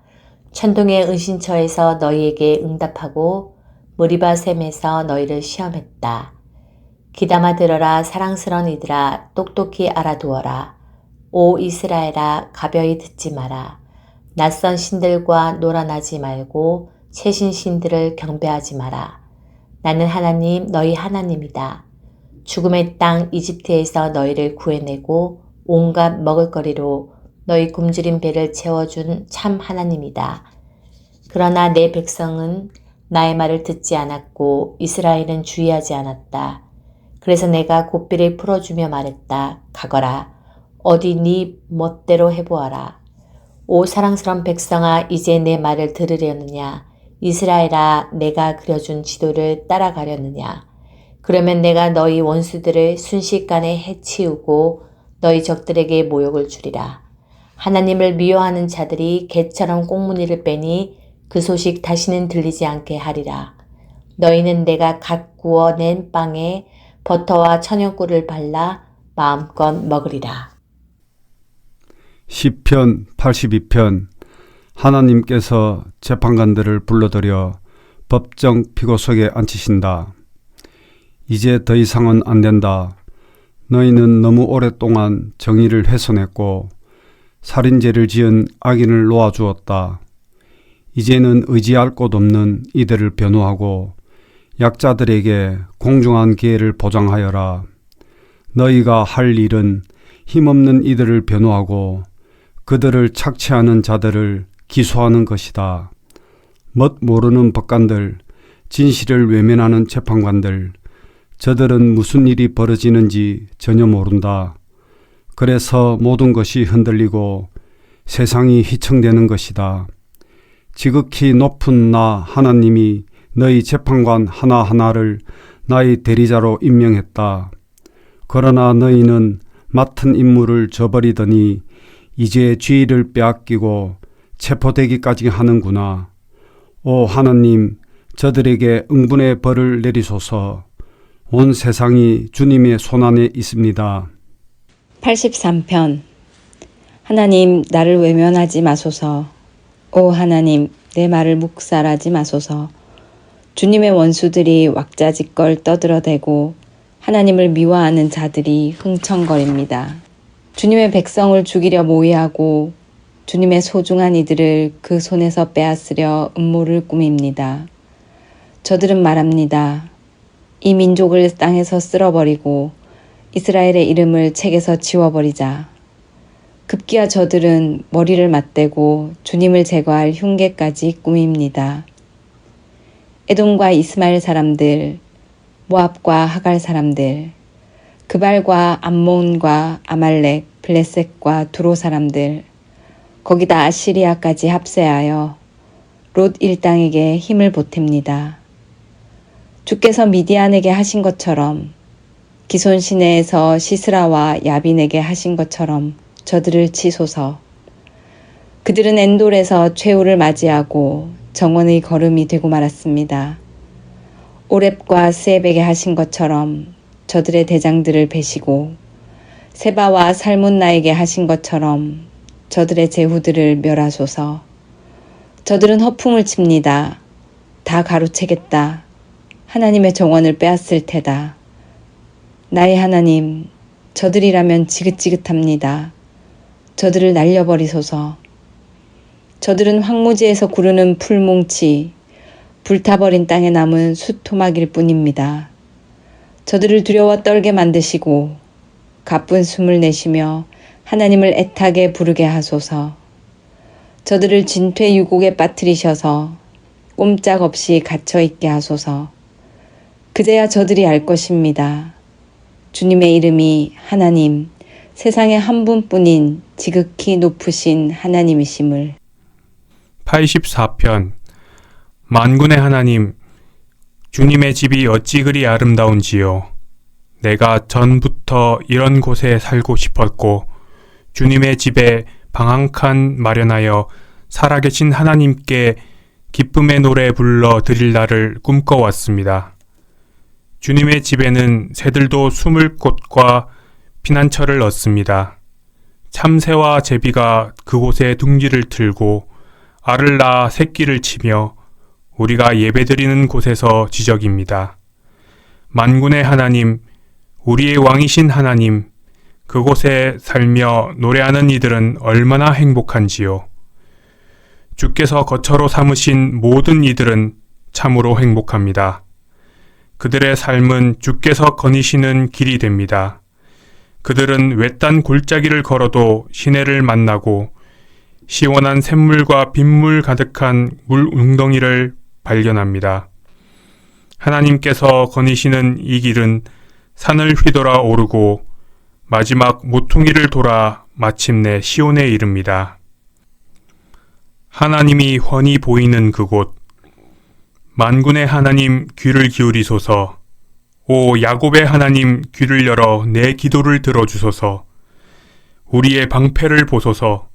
천둥의 은신처에서 너희에게 응답하고 무리바 샘에서 너희를 시험했다. 귀담아 들어라. 사랑스러운 이들아, 똑똑히 알아두어라. 오 이스라엘아, 가벼이 듣지 마라. 낯선 신들과 놀아나지 말고 최신 신들을 경배하지 마라. 나는 하나님, 너희 하나님이다. 죽음의 땅 이집트에서 너희를 구해내고 온갖 먹을거리로 너희 굶주린 배를 채워준 참 하나님이다. 그러나 내 백성은 나의 말을 듣지 않았고 이스라엘은 주의하지 않았다. 그래서 내가 고삐를 풀어주며 말했다. 가거라. 어디 네 멋대로 해보아라. 오 사랑스러운 백성아, 이제 내 말을 들으려느냐. 이스라엘아, 내가 그려준 지도를 따라가려느냐. 그러면 내가 너희 원수들을 순식간에 해치우고 너희 적들에게 모욕을 주리라. 하나님을 미워하는 자들이 개처럼 꽁무니를 빼니 그 소식 다시는 들리지 않게 하리라. 너희는 내가 갓 구워낸 빵에 버터와 천연꿀을 발라 마음껏 먹으리라. 시편 82편. 하나님께서 재판관들을 불러들여 법정 피고석에 앉히신다. 이제 더 이상은 안 된다. 너희는 너무 오랫동안 정의를 훼손했고 살인죄를 지은 악인을 놓아주었다. 이제는 의지할 곳 없는 이들을 변호하고 약자들에게 공정한 기회를 보장하여라. 너희가 할 일은 힘없는 이들을 변호하고 그들을 착취하는 자들을 기소하는 것이다. 멋 모르는 법관들, 진실을 외면하는 재판관들, 저들은 무슨 일이 벌어지는지 전혀 모른다. 그래서 모든 것이 흔들리고 세상이 휘청대는 것이다. 지극히 높은 나 하나님이 너희 재판관 하나하나를 나의 대리자로 임명했다. 그러나 너희는 맡은 임무를 저버리더니 이제 주의를 빼앗기고 체포되기까지 하는구나. 오 하나님, 저들에게 응분의 벌을 내리소서. 온 세상이 주님의 손안에 있습니다. 83편. 하나님, 나를 외면하지 마소서. 오 하나님, 내 말을 묵살하지 마소서. 주님의 원수들이 왁자지껄 떠들어대고 하나님을 미워하는 자들이 흥청거립니다. 주님의 백성을 죽이려 모의하고 주님의 소중한 이들을 그 손에서 빼앗으려 음모를 꾸밉니다. 저들은 말합니다. 이 민족을 땅에서 쓸어버리고 이스라엘의 이름을 책에서 지워버리자. 급기야 저들은 머리를 맞대고 주님을 제거할 흉계까지 꾸밉니다. 에돔과 이스마엘 사람들, 모압과 하갈 사람들, 그발과 암몬과 아말렉, 블레셋과 두로 사람들, 거기다 아시리아까지 합세하여 롯 일당에게 힘을 보탭니다. 주께서 미디안에게 하신 것처럼 기손 시내에서 시스라와 야빈에게 하신 것처럼 저들을 치소서. 그들은 엔돌에서 최후를 맞이하고 정원의 걸음이 되고 말았습니다. 오렙과 스앱에게 하신 것처럼 저들의 대장들을 베시고 세바와 살문나에게 하신 것처럼 저들의 제후들을 멸하소서. 저들은 허풍을 칩니다. 다 가로채겠다. 하나님의 정원을 빼앗을 테다. 나의 하나님, 저들이라면 지긋지긋합니다. 저들을 날려버리소서. 저들은 황무지에서 구르는 풀뭉치, 불타버린 땅에 남은 숫토막일 뿐입니다. 저들을 두려워 떨게 만드시고 가쁜 숨을 내쉬며 하나님을 애타게 부르게 하소서. 저들을 진퇴 유곡에 빠뜨리셔서 꼼짝없이 갇혀있게 하소서. 그제야 저들이 알 것입니다. 주님의 이름이 하나님, 세상에 한 분뿐인 지극히 높으신 하나님이심을. 84편. 만군의 하나님, 주님의 집이 어찌 그리 아름다운지요. 내가 전부터 이런 곳에 살고 싶었고 주님의 집에 방 한 칸 마련하여 살아계신 하나님께 기쁨의 노래 불러 드릴 날을 꿈꿔왔습니다. 주님의 집에는 새들도 숨을 곳과 피난처를 얻습니다. 참새와 제비가 그곳에 둥지를 틀고 알을 낳아 새끼를 치며 우리가 예배드리는 곳에서 지적입니다. 만군의 하나님, 우리의 왕이신 하나님, 그곳에 살며 노래하는 이들은 얼마나 행복한지요. 주께서 거처로 삼으신 모든 이들은 참으로 행복합니다. 그들의 삶은 주께서 거니시는 길이 됩니다. 그들은 외딴 골짜기를 걸어도 시내를 만나고 시원한 샘물과 빗물 가득한 물 웅덩이를 발견합니다. 하나님께서 거니시는 이 길은 산을 휘돌아 오르고 마지막 모퉁이를 돌아 마침내 시온에 이릅니다. 하나님이 훤히 보이는 그곳, 만군의 하나님 귀를 기울이소서. 오 야곱의 하나님 귀를 열어 내 기도를 들어주소서. 우리의 방패를 보소서.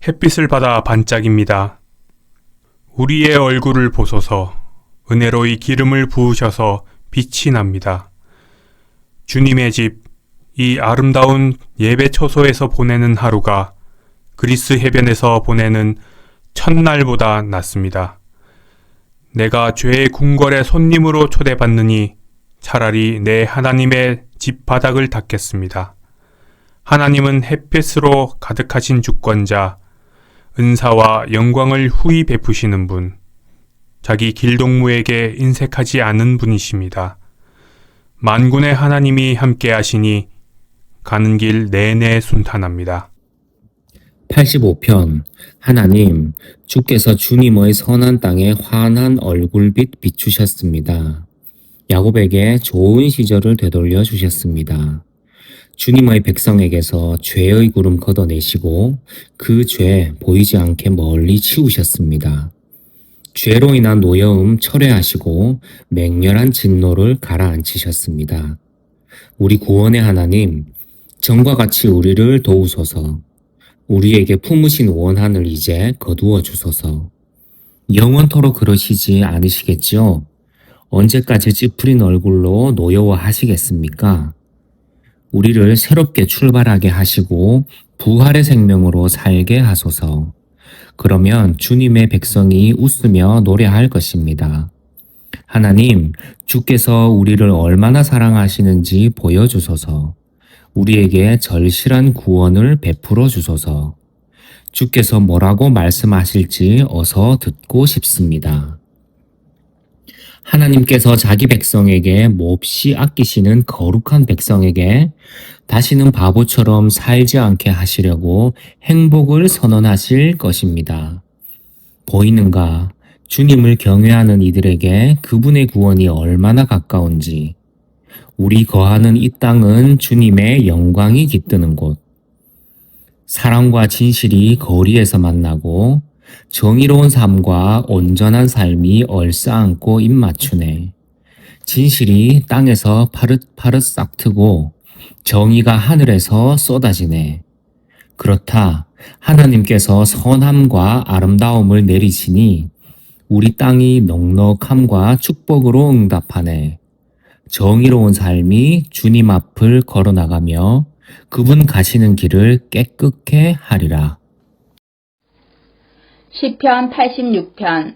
햇빛을 받아 반짝입니다. 우리의 얼굴을 보소서. 은혜로 이 기름을 부으셔서 빛이 납니다. 주님의 집, 이 아름다운 예배 처소에서 보내는 하루가 그리스 해변에서 보내는 첫날보다 낫습니다. 내가 죄의 궁궐에 손님으로 초대받느니 차라리 내 하나님의 집 바닥을 닦겠습니다. 하나님은 햇빛으로 가득하신 주권자, 은사와 영광을 후히 베푸시는 분, 자기 길동무에게 인색하지 않은 분이십니다. 만군의 하나님이 함께 하시니 가는 길 내내 순탄합니다. 85편 하나님, 주께서 주님의 선한 땅에 환한 얼굴빛 비추셨습니다. 야곱에게 좋은 시절을 되돌려 주셨습니다. 주님의 백성에게서 죄의 구름 걷어내시고 그 죄 보이지 않게 멀리 치우셨습니다. 죄로 인한 노여움 철회하시고 맹렬한 진노를 가라앉히셨습니다. 우리 구원의 하나님, 전과 같이 우리를 도우소서. 우리에게 품으신 원한을 이제 거두어 주소서. 영원토록 그러시지 않으시겠지요? 언제까지 찌푸린 얼굴로 노여워하시겠습니까? 우리를 새롭게 출발하게 하시고 부활의 생명으로 살게 하소서. 그러면 주님의 백성이 웃으며 노래할 것입니다. 하나님, 주께서 우리를 얼마나 사랑하시는지 보여주소서. 우리에게 절실한 구원을 베풀어 주소서. 주께서 뭐라고 말씀하실지 어서 듣고 싶습니다. 하나님께서 자기 백성에게 몹시 아끼시는 거룩한 백성에게 다시는 바보처럼 살지 않게 하시려고 행복을 선언하실 것입니다. 보이는가? 주님을 경외하는 이들에게 그분의 구원이 얼마나 가까운지. 우리 거하는 이 땅은 주님의 영광이 깃드는 곳. 사랑과 진실이 거리에서 만나고 정의로운 삶과 온전한 삶이 얼싸안고 입맞추네. 진실이 땅에서 파릇파릇 싹트고 정의가 하늘에서 쏟아지네. 그렇다. 하나님께서 선함과 아름다움을 내리시니 우리 땅이 넉넉함과 축복으로 응답하네. 정의로운 삶이 주님 앞을 걸어나가며 그분 가시는 길을 깨끗게 하리라. 시편 86편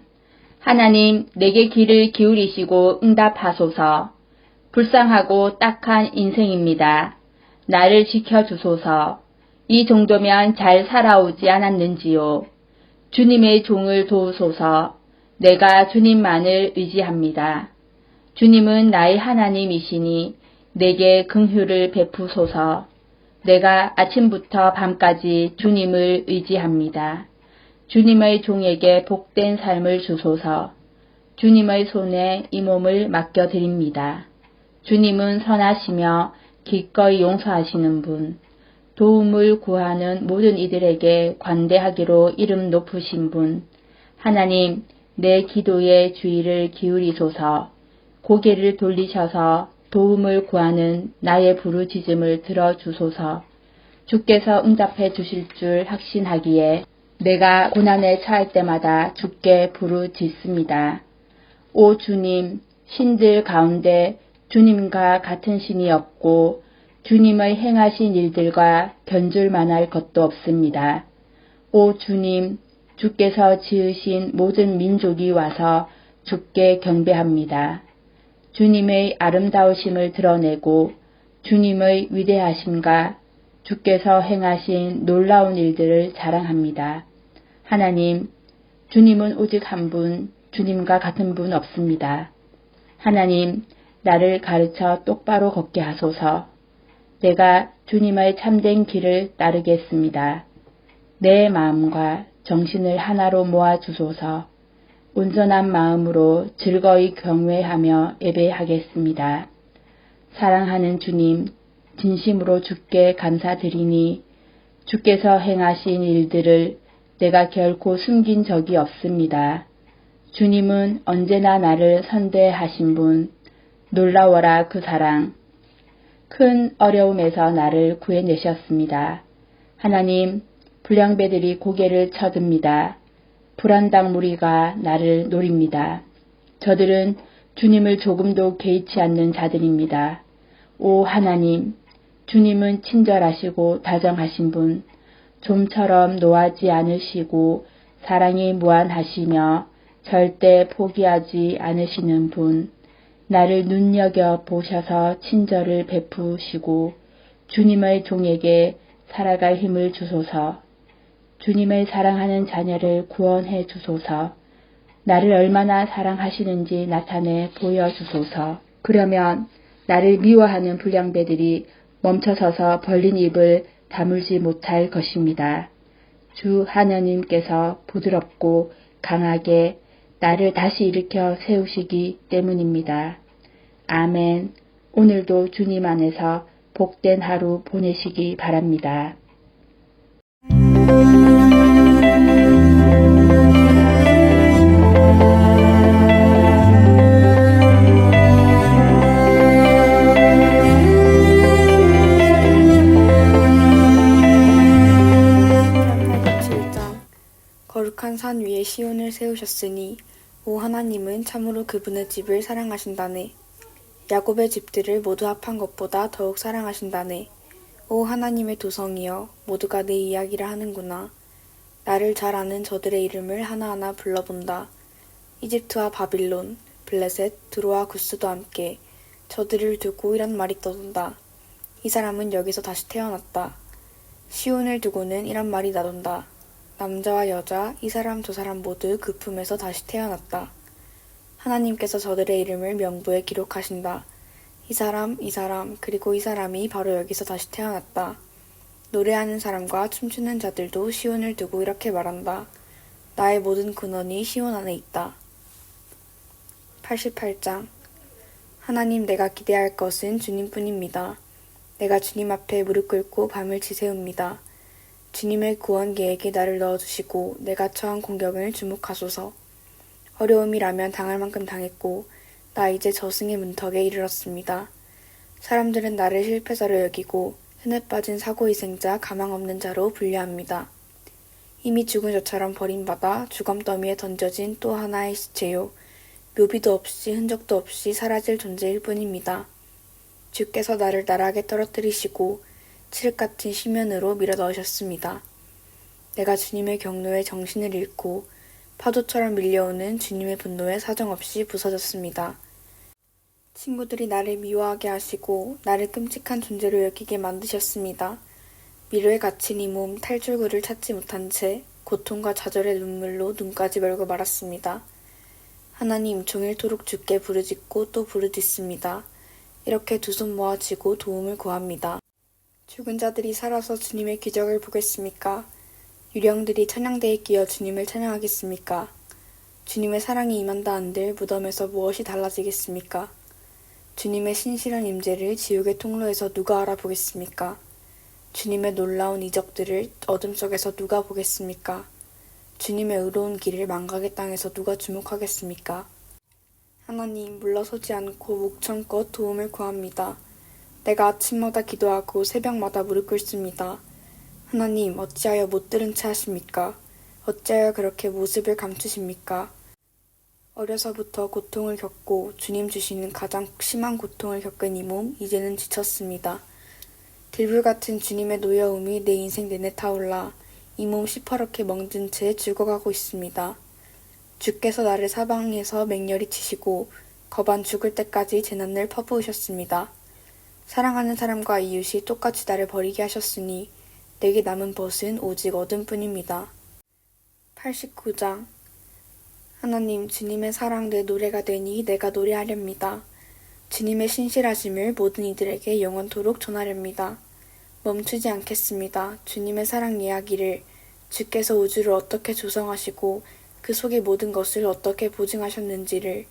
하나님, 내게 귀를 기울이시고 응답하소서. 불쌍하고 딱한 인생입니다. 나를 지켜주소서. 이 정도면 잘 살아오지 않았는지요. 주님의 종을 도우소서. 내가 주님만을 의지합니다. 주님은 나의 하나님이시니 내게 긍휼을 베푸소서. 내가 아침부터 밤까지 주님을 의지합니다. 주님의 종에게 복된 삶을 주소서. 주님의 손에 이 몸을 맡겨드립니다. 주님은 선하시며 기꺼이 용서하시는 분, 도움을 구하는 모든 이들에게 관대하기로 이름 높으신 분, 하나님, 내 기도에 주의를 기울이소서. 고개를 돌리셔서 도움을 구하는 나의 부르짖음을 들어주소서. 주께서 응답해 주실 줄 확신하기에 내가 고난에 처할 때마다 주께 부르짖습니다. 오 주님, 신들 가운데 주님과 같은 신이 없고 주님의 행하신 일들과 견줄 만할 것도 없습니다. 오 주님, 주께서 지으신 모든 민족이 와서 주께 경배합니다. 주님의 아름다우심을 드러내고 주님의 위대하심과 주께서 행하신 놀라운 일들을 자랑합니다. 하나님, 주님은 오직 한 분, 주님과 같은 분 없습니다. 하나님, 나를 가르쳐 똑바로 걷게 하소서. 내가 주님의 참된 길을 따르겠습니다. 내 마음과 정신을 하나로 모아 주소서. 온전한 마음으로 즐거이 경외하며 예배하겠습니다. 사랑하는 주님, 진심으로 주께 감사드리니 주께서 행하신 일들을 내가 결코 숨긴 적이 없습니다. 주님은 언제나 나를 선대하신 분, 놀라워라 그 사랑. 큰 어려움에서 나를 구해내셨습니다. 하나님, 불량배들이 고개를 쳐듭니다. 불안당 무리가 나를 노립니다. 저들은 주님을 조금도 개의치 않는 자들입니다. 오 하나님, 주님은 친절하시고 다정하신 분, 좀처럼 노하지 않으시고 사랑이 무한하시며 절대 포기하지 않으시는 분, 나를 눈여겨 보셔서 친절을 베푸시고 주님의 종에게 살아갈 힘을 주소서. 주님을 사랑하는 자녀를 구원해 주소서. 나를 얼마나 사랑하시는지 나타내 보여주소서. 그러면 나를 미워하는 불량배들이 멈춰서서 벌린 입을 다물지 못할 것입니다. 주 하나님께서 부드럽고 강하게 나를 다시 일으켜 세우시기 때문입니다. 아멘. 오늘도 주님 안에서 복된 하루 보내시기 바랍니다. 거룩한 산 위에 시온을 세우셨으니 오 하나님은 참으로 그분의 집을 사랑하신다네. 야곱의 집들을 모두 합한 것보다 더욱 사랑하신다네. 오 하나님의 도성이여, 모두가 내 이야기를 하는구나. 나를 잘 아는 저들의 이름을 하나하나 불러본다. 이집트와 바빌론, 블레셋, 두로와 구스도 함께 저들을 두고 이런 말이 떠돈다. 이 사람은 여기서 다시 태어났다. 시온을 두고는 이런 말이 나돈다. 남자와 여자, 이 사람 저 사람 모두 그 품에서 다시 태어났다. 하나님께서 저들의 이름을 명부에 기록하신다. 이 사람, 그리고 이 사람이 바로 여기서 다시 태어났다. 노래하는 사람과 춤추는 자들도 시온을 두고 이렇게 말한다. 나의 모든 근원이 시온 안에 있다. 88장. 하나님, 내가 기대할 것은 주님뿐입니다. 내가 주님 앞에 무릎 꿇고 밤을 지새웁니다. 주님의 구원 계획에 나를 넣어주시고 내가 처한 공경을 주목하소서. 어려움이라면 당할 만큼 당했고 나 이제 저승의 문턱에 이르렀습니다. 사람들은 나를 실패자로 여기고 흔해 빠진 사고위생자, 가망 없는 자로 분류합니다. 이미 죽은 저처럼 버림받아 주검더미에 던져진 또 하나의 시체요. 묘비도 없이 흔적도 없이 사라질 존재일 뿐입니다. 주께서 나를 나락에 떨어뜨리시고 칠흑 같은 심연으로 밀어 넣으셨습니다. 내가 주님의 경로에 정신을 잃고 파도처럼 밀려오는 주님의 분노에 사정없이 부서졌습니다. 친구들이 나를 미워하게 하시고 나를 끔찍한 존재로 여기게 만드셨습니다. 미로에 갇힌 이 몸 탈출구를 찾지 못한 채 고통과 좌절의 눈물로 눈까지 멀고 말았습니다. 하나님, 종일토록 주께 부르짖고 또 부르짖습니다. 이렇게 두 손 모아쥐고 도움을 구합니다. 죽은 자들이 살아서 주님의 기적을 보겠습니까? 유령들이 찬양대에 끼어 주님을 찬양하겠습니까? 주님의 사랑이 임한다 한들 무덤에서 무엇이 달라지겠습니까? 주님의 신실한 임재를 지옥의 통로에서 누가 알아보겠습니까? 주님의 놀라운 이적들을 어둠 속에서 누가 보겠습니까? 주님의 의로운 길을 망각의 땅에서 누가 주목하겠습니까? 하나님, 물러서지 않고 목청껏 도움을 구합니다. 내가 아침마다 기도하고 새벽마다 무릎 꿇습니다. 하나님, 어찌하여 못 들은 채 하십니까? 어찌하여 그렇게 모습을 감추십니까? 어려서부터 고통을 겪고 주님 주시는 가장 심한 고통을 겪은 이 몸, 이제는 지쳤습니다. 들불 같은 주님의 노여움이 내 인생 내내 타올라 이 몸 시퍼렇게 멍든 채 죽어가고 있습니다. 주께서 나를 사방에서 맹렬히 치시고 거반 죽을 때까지 재난을 퍼부으셨습니다. 사랑하는 사람과 이웃이 똑같이 나를 버리게 하셨으니 내게 남은 벗은 오직 어둠뿐입니다. 89장. 하나님, 주님의 사랑 내 노래가 되니 내가 노래하렵니다. 주님의 신실하심을 모든 이들에게 영원토록 전하렵니다. 멈추지 않겠습니다. 주님의 사랑 이야기를, 주께서 우주를 어떻게 조성하시고 그 속의 모든 것을 어떻게 보증하셨는지를.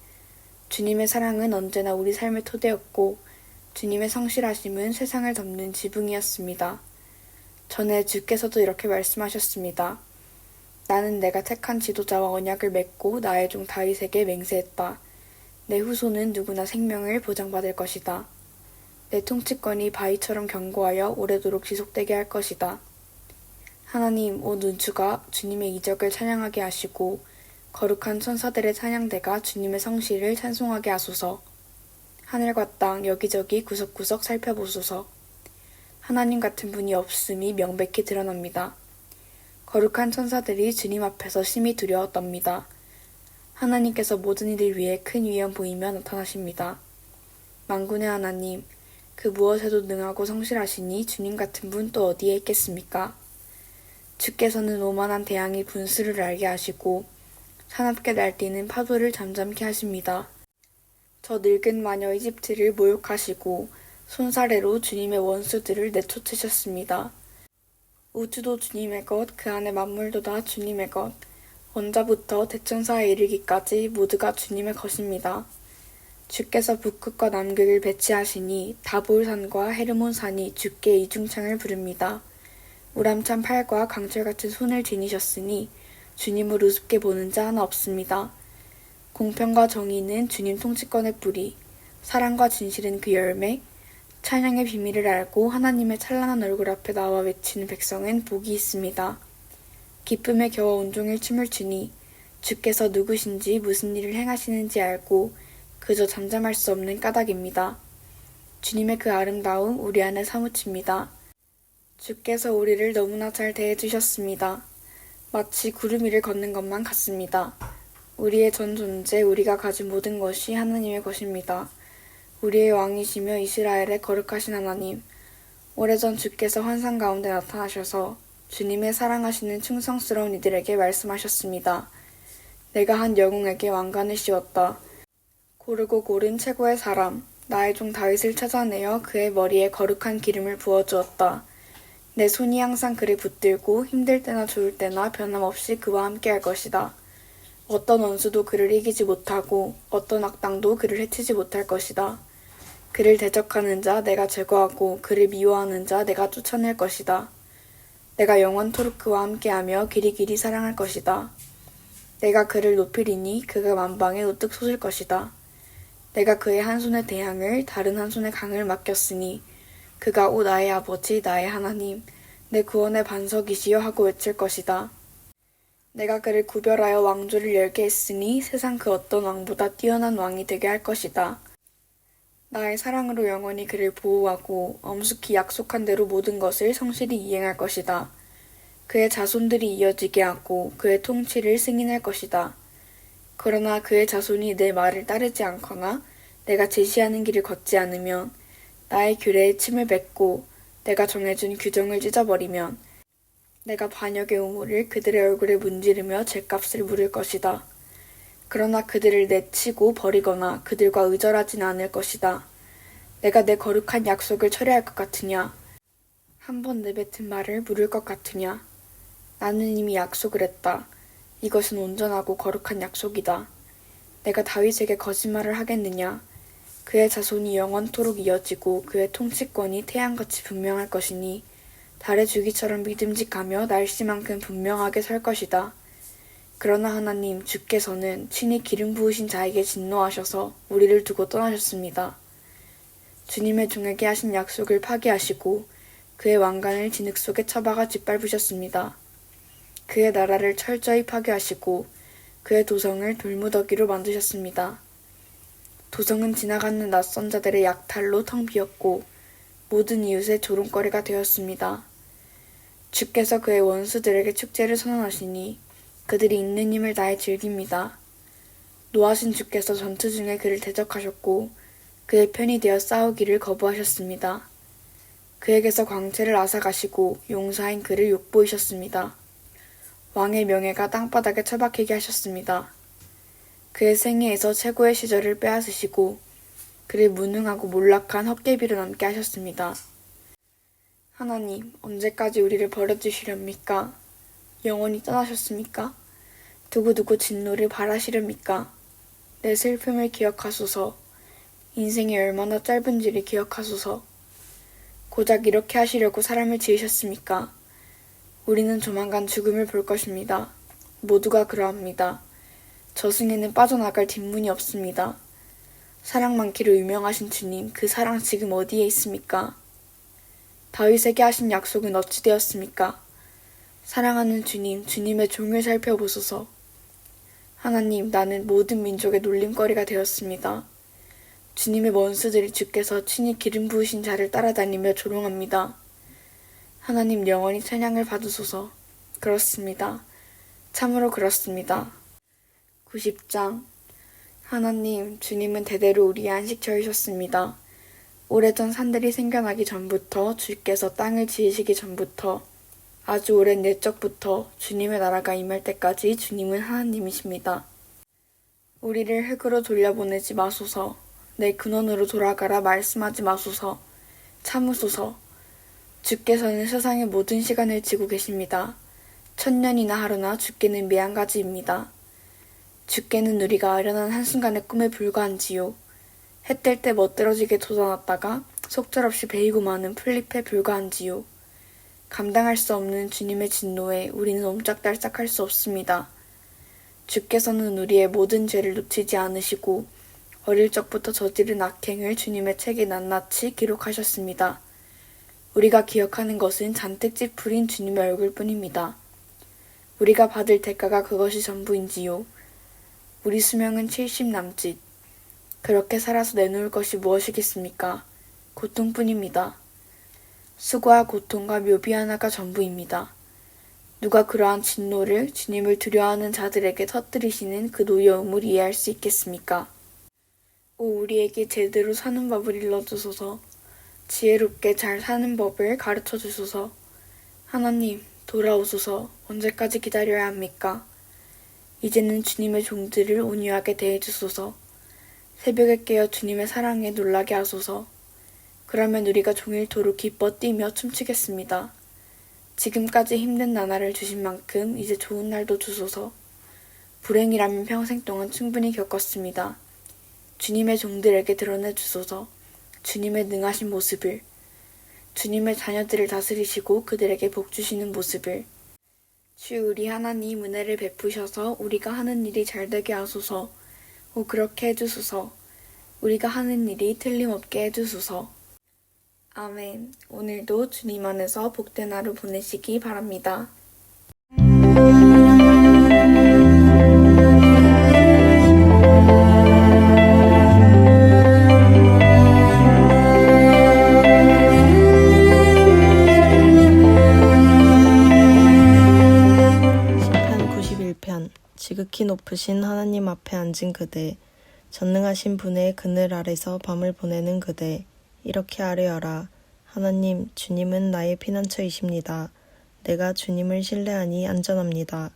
주님의 사랑은 언제나 우리 삶의 토대였고 주님의 성실하심은 세상을 덮는 지붕이었습니다. 전에 주께서도 이렇게 말씀하셨습니다. 나는 내가 택한 지도자와 언약을 맺고 나의 종 다윗에게 맹세했다. 내 후손은 누구나 생명을 보장받을 것이다. 내 통치권이 바위처럼 견고하여 오래도록 지속되게 할 것이다. 하나님, 온 우주가 주님의 이적을 찬양하게 하시고 거룩한 천사들의 찬양대가 주님의 성실을 찬송하게 하소서. 하늘과 땅 여기저기 구석구석 살펴보소서. 하나님 같은 분이 없음이 명백히 드러납니다. 거룩한 천사들이 주님 앞에서 심히 두려워 떱니다. 하나님께서 모든 이들 위해 큰 위엄 보이며 나타나십니다. 만군의 하나님, 그 무엇에도 능하고 성실하시니 주님 같은 분 또 어디에 있겠습니까? 주께서는 오만한 태양이 분수를 알게 하시고 사납게 날뛰는 파도를 잠잠케 하십니다. 저 늙은 마녀 이집트를 모욕하시고 손사래로 주님의 원수들을 내쫓으셨습니다. 우주도 주님의 것, 그 안의 만물도 다 주님의 것, 원자부터 대천사에 이르기까지 모두가 주님의 것입니다. 주께서 북극과 남극을 배치하시니 다볼산과 헤르몬산이 주께 이중창을 부릅니다. 우람찬 팔과 강철같은 손을 지니셨으니 주님을 우습게 보는 자 하나 없습니다. 공평과 정의는 주님 통치권의 뿌리, 사랑과 진실은 그 열매, 찬양의 비밀을 알고 하나님의 찬란한 얼굴 앞에 나와 외치는 백성은 복이 있습니다. 기쁨에 겨워 온종일 춤을 추니 주께서 누구신지 무슨 일을 행하시는지 알고 그저 잠잠할 수 없는 까닭입니다. 주님의 그 아름다움 우리 안에 사무칩니다. 주께서 우리를 너무나 잘 대해주셨습니다. 마치 구름 위를 걷는 것만 같습니다. 우리의 전 존재, 우리가 가진 모든 것이 하나님의 것입니다. 우리의 왕이시며 이스라엘의 거룩하신 하나님, 오래전 주께서 환상 가운데 나타나셔서 주님의 사랑하시는 충성스러운 이들에게 말씀하셨습니다. 내가 한 영웅에게 왕관을 씌웠다. 고르고 고른 최고의 사람, 나의 종 다윗을 찾아내어 그의 머리에 거룩한 기름을 부어주었다. 내 손이 항상 그를 붙들고 힘들 때나 좋을 때나 변함없이 그와 함께할 것이다. 어떤 원수도 그를 이기지 못하고 어떤 악당도 그를 해치지 못할 것이다. 그를 대적하는 자 내가 제거하고 그를 미워하는 자 내가 쫓아낼 것이다. 내가 영원토록 그와 함께하며 길이길이 사랑할 것이다. 내가 그를 높이리니 그가 만방에 우뚝 솟을 것이다. 내가 그의 한 손의 대항을 다른 한 손의 강을 맡겼으니 그가 오 나의 아버지 나의 하나님 내 구원의 반석이시여 하고 외칠 것이다. 내가 그를 구별하여 왕조를 열게 했으니 세상 그 어떤 왕보다 뛰어난 왕이 되게 할 것이다. 나의 사랑으로 영원히 그를 보호하고 엄숙히 약속한 대로 모든 것을 성실히 이행할 것이다. 그의 자손들이 이어지게 하고 그의 통치를 승인할 것이다. 그러나 그의 자손이 내 말을 따르지 않거나 내가 제시하는 길을 걷지 않으면 나의 규례에 침을 뱉고 내가 정해준 규정을 찢어버리면 내가 반역의 우물을 그들의 얼굴에 문지르며 죗값을 물을 것이다. 그러나 그들을 내치고 버리거나 그들과 의절하진 않을 것이다. 내가 내 거룩한 약속을 철회할 것 같으냐? 한 번 내뱉은 말을 물을 것 같으냐? 나는 이미 약속을 했다. 이것은 온전하고 거룩한 약속이다. 내가 다윗에게 거짓말을 하겠느냐? 그의 자손이 영원토록 이어지고 그의 통치권이 태양같이 분명할 것이니 달의 주기처럼 믿음직하며 날씨만큼 분명하게 설 것이다. 그러나 하나님 주께서는 친히 기름 부으신 자에게 진노하셔서 우리를 두고 떠나셨습니다. 주님의 종에게 하신 약속을 파기하시고 그의 왕관을 진흙 속에 처박아 짓밟으셨습니다. 그의 나라를 철저히 파괴하시고 그의 도성을 돌무더기로 만드셨습니다. 도성은 지나가는 낯선 자들의 약탈로 텅 비었고 모든 이웃의 조롱거리가 되었습니다. 주께서 그의 원수들에게 축제를 선언하시니 그들이 있는 힘을 다해 즐깁니다. 노하신 주께서 전투 중에 그를 대적하셨고 그의 편이 되어 싸우기를 거부하셨습니다. 그에게서 광채를 앗아가시고 용사인 그를 욕보이셨습니다. 왕의 명예가 땅바닥에 처박히게 하셨습니다. 그의 생애에서 최고의 시절을 빼앗으시고 그를 무능하고 몰락한 헛개비로 남게 하셨습니다. 하나님, 언제까지 우리를 버려두시렵니까? 영원히 떠나셨습니까? 두고두고 진노를 바라시렵니까? 내 슬픔을 기억하소서. 인생이 얼마나 짧은지를 기억하소서. 고작 이렇게 하시려고 사람을 지으셨습니까? 우리는 조만간 죽음을 볼 것입니다. 모두가 그러합니다. 저승에는 빠져나갈 뒷문이 없습니다. 사랑 많기로 유명하신 주님, 그 사랑 지금 어디에 있습니까? 다윗에게 하신 약속은 어찌 되었습니까? 사랑하는 주님, 주님의 종을 살펴보소서. 하나님, 나는 모든 민족의 놀림거리가 되었습니다. 주님의 원수들이 주께서 친히 기름 부으신 자를 따라다니며 조롱합니다. 하나님 영원히 찬양을 받으소서. 그렇습니다. 참으로 그렇습니다. 90장 하나님, 주님은 대대로 우리의 안식처이셨습니다. 오래전 산들이 생겨나기 전부터 주께서 땅을 지으시기 전부터 아주 오랜 옛적부터 주님의 나라가 임할 때까지 주님은 하나님이십니다. 우리를 흙으로 돌려보내지 마소서. 내 근원으로 돌아가라 말씀하지 마소서. 참으소서. 주께서는 세상의 모든 시간을 지고 계십니다. 1000년이나 하루나 주께는 미안가지입니다. 주께는 우리가 아련한 한순간의 꿈에 불과한지요. 해 뜰 때 멋들어지게 돋아났다가 속절없이 베이고 마는 풀잎에 불과한지요. 감당할 수 없는 주님의 진노에 우리는 옴짝달싹할 수 없습니다. 주께서는 우리의 모든 죄를 놓치지 않으시고 어릴 적부터 저지른 악행을 주님의 책에 낱낱이 기록하셨습니다. 우리가 기억하는 것은 잔뜩 찌푸린 주님의 얼굴뿐입니다. 우리가 받을 대가가 그것이 전부인지요. 우리 수명은 70 남짓. 그렇게 살아서 내놓을 것이 무엇이겠습니까? 고통뿐입니다. 수고와 고통과 묘비 하나가 전부입니다. 누가 그러한 진노를 주님을 두려워하는 자들에게 터뜨리시는 그 노여움을 이해할 수 있겠습니까? 오, 우리에게 제대로 사는 법을 일러주소서. 지혜롭게 잘 사는 법을 가르쳐 주소서. 하나님, 돌아오소서. 언제까지 기다려야 합니까? 이제는 주님의 종들을 온유하게 대해주소서. 새벽에 깨어 주님의 사랑에 놀라게 하소서. 그러면 우리가 종일토록 기뻐 뛰며 춤추겠습니다. 지금까지 힘든 나날을 주신 만큼 이제 좋은 날도 주소서. 불행이라면 평생 동안 충분히 겪었습니다. 주님의 종들에게 드러내 주소서. 주님의 능하신 모습을, 주님의 자녀들을 다스리시고 그들에게 복 주시는 모습을. 주 우리 하나님 은혜를 베푸셔서 우리가 하는 일이 잘되게 하소서. 오, 그렇게 해주소서. 우리가 하는 일이 틀림없게 해주소서. 아멘. 오늘도 주님 안에서 복된 하루 보내시기 바랍니다. 시편 91편. 지극히 높으신 하나님 앞에 앉은 그대, 전능하신 분의 그늘 아래서 밤을 보내는 그대, 이렇게 아뢰어라. 하나님, 주님은 나의 피난처이십니다. 내가 주님을 신뢰하니 안전합니다.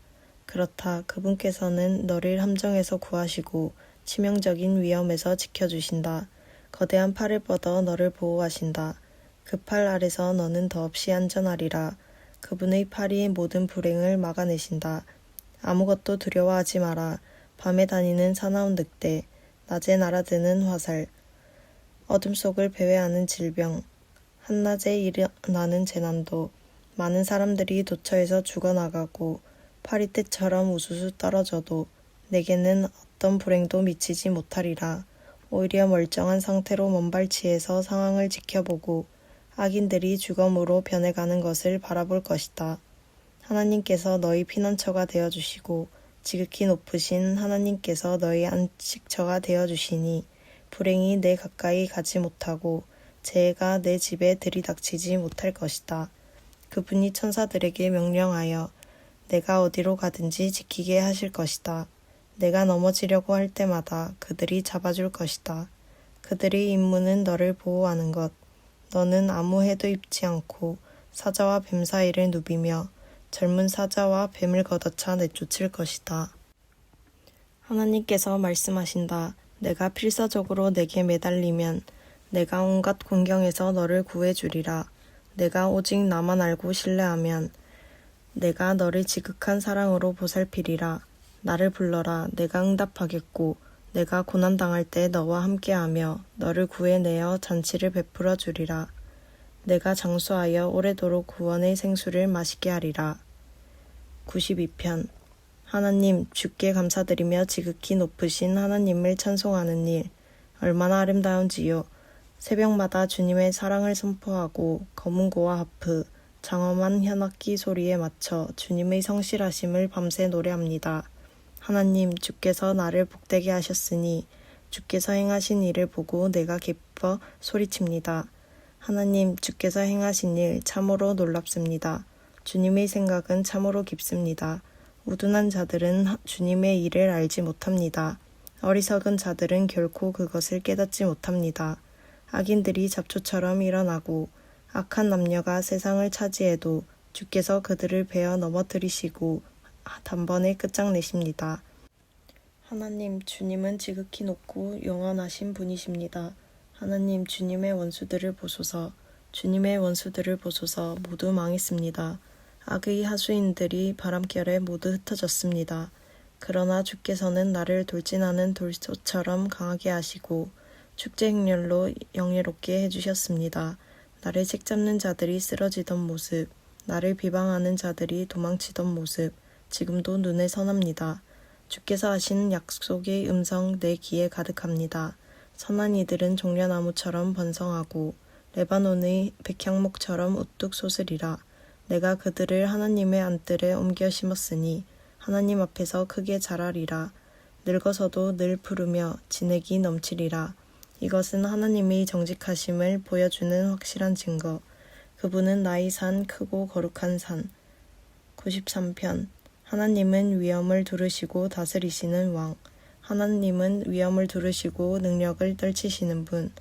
그렇다. 그분께서는 너를 함정에서 구하시고 치명적인 위험에서 지켜주신다. 거대한 팔을 뻗어 너를 보호하신다. 그 팔 아래서 너는 더없이 안전하리라. 그분의 팔이 모든 불행을 막아내신다. 아무것도 두려워하지 마라. 밤에 다니는 사나운 늑대, 낮에 날아드는 화살, 어둠 속을 배회하는 질병, 한낮에 일어나는 재난도, 많은 사람들이 도처에서 죽어나가고 파리떼처럼 우수수 떨어져도 내게는 어떤 불행도 미치지 못하리라. 오히려 멀쩡한 상태로 먼발치에서 상황을 지켜보고 악인들이 죽음으로 변해가는 것을 바라볼 것이다. 하나님께서 너희 피난처가 되어주시고 지극히 높으신 하나님께서 너희 안식처가 되어주시니 불행이 내 가까이 가지 못하고 재해가 내 집에 들이닥치지 못할 것이다. 그분이 천사들에게 명령하여 내가 어디로 가든지 지키게 하실 것이다. 내가 넘어지려고 할 때마다 그들이 잡아줄 것이다. 그들의 임무는 너를 보호하는 것. 너는 아무 해도 입지 않고 사자와 뱀 사이를 누비며 젊은 사자와 뱀을 걷어차 내쫓을 것이다. 하나님께서 말씀하신다. 내가 필사적으로 내게 매달리면 내가 온갖 공경에서 너를 구해주리라. 내가 오직 나만 알고 신뢰하면 내가 너를 지극한 사랑으로 보살피리라. 나를 불러라. 내가 응답하겠고 내가 고난당할 때 너와 함께하며 너를 구해내어 잔치를 베풀어 주리라. 내가 장수하여 오래도록 구원의 생수를 마시게 하리라. 92편. 하나님, 주께 감사드리며 지극히 높으신 하나님을 찬송하는 일, 얼마나 아름다운지요. 새벽마다 주님의 사랑을 선포하고 검은고와 하프, 장엄한 현악기 소리에 맞춰 주님의 성실하심을 밤새 노래합니다. 하나님, 주께서 나를 복되게 하셨으니 주께서 행하신 일을 보고 내가 기뻐 소리칩니다. 하나님, 주께서 행하신 일 참으로 놀랍습니다. 주님의 생각은 참으로 깊습니다. 우둔한 자들은 주님의 일을 알지 못합니다. 어리석은 자들은 결코 그것을 깨닫지 못합니다. 악인들이 잡초처럼 일어나고 악한 남녀가 세상을 차지해도 주께서 그들을 베어 넘어뜨리시고 단번에 끝장내십니다. 하나님, 주님은 지극히 높고 영원하신 분이십니다. 하나님, 주님의 원수들을 보소서. 주님의 원수들을 보소서. 모두 망했습니다. 악의 하수인들이 바람결에 모두 흩어졌습니다. 그러나 주께서는 나를 돌진하는 돌소처럼 강하게 하시고 축제 행렬로 영예롭게 해주셨습니다. 나를 책잡는 자들이 쓰러지던 모습, 나를 비방하는 자들이 도망치던 모습, 지금도 눈에 선합니다. 주께서 하신 약속의 음성 내 귀에 가득합니다. 선한 이들은 종려나무처럼 번성하고 레바논의 백향목처럼 우뚝 솟으리라. 내가 그들을 하나님의 안뜰에 옮겨 심었으니 하나님 앞에서 크게 자라리라. 늙어서도 늘 푸르며 진액이 넘치리라. 이것은 하나님의 정직하심을 보여주는 확실한 증거. 그분은 나의 산, 크고 거룩한 산. 93편. 하나님은 위엄을 두르시고 다스리시는 왕. 하나님은 위엄을 두르시고 능력을 떨치시는 분.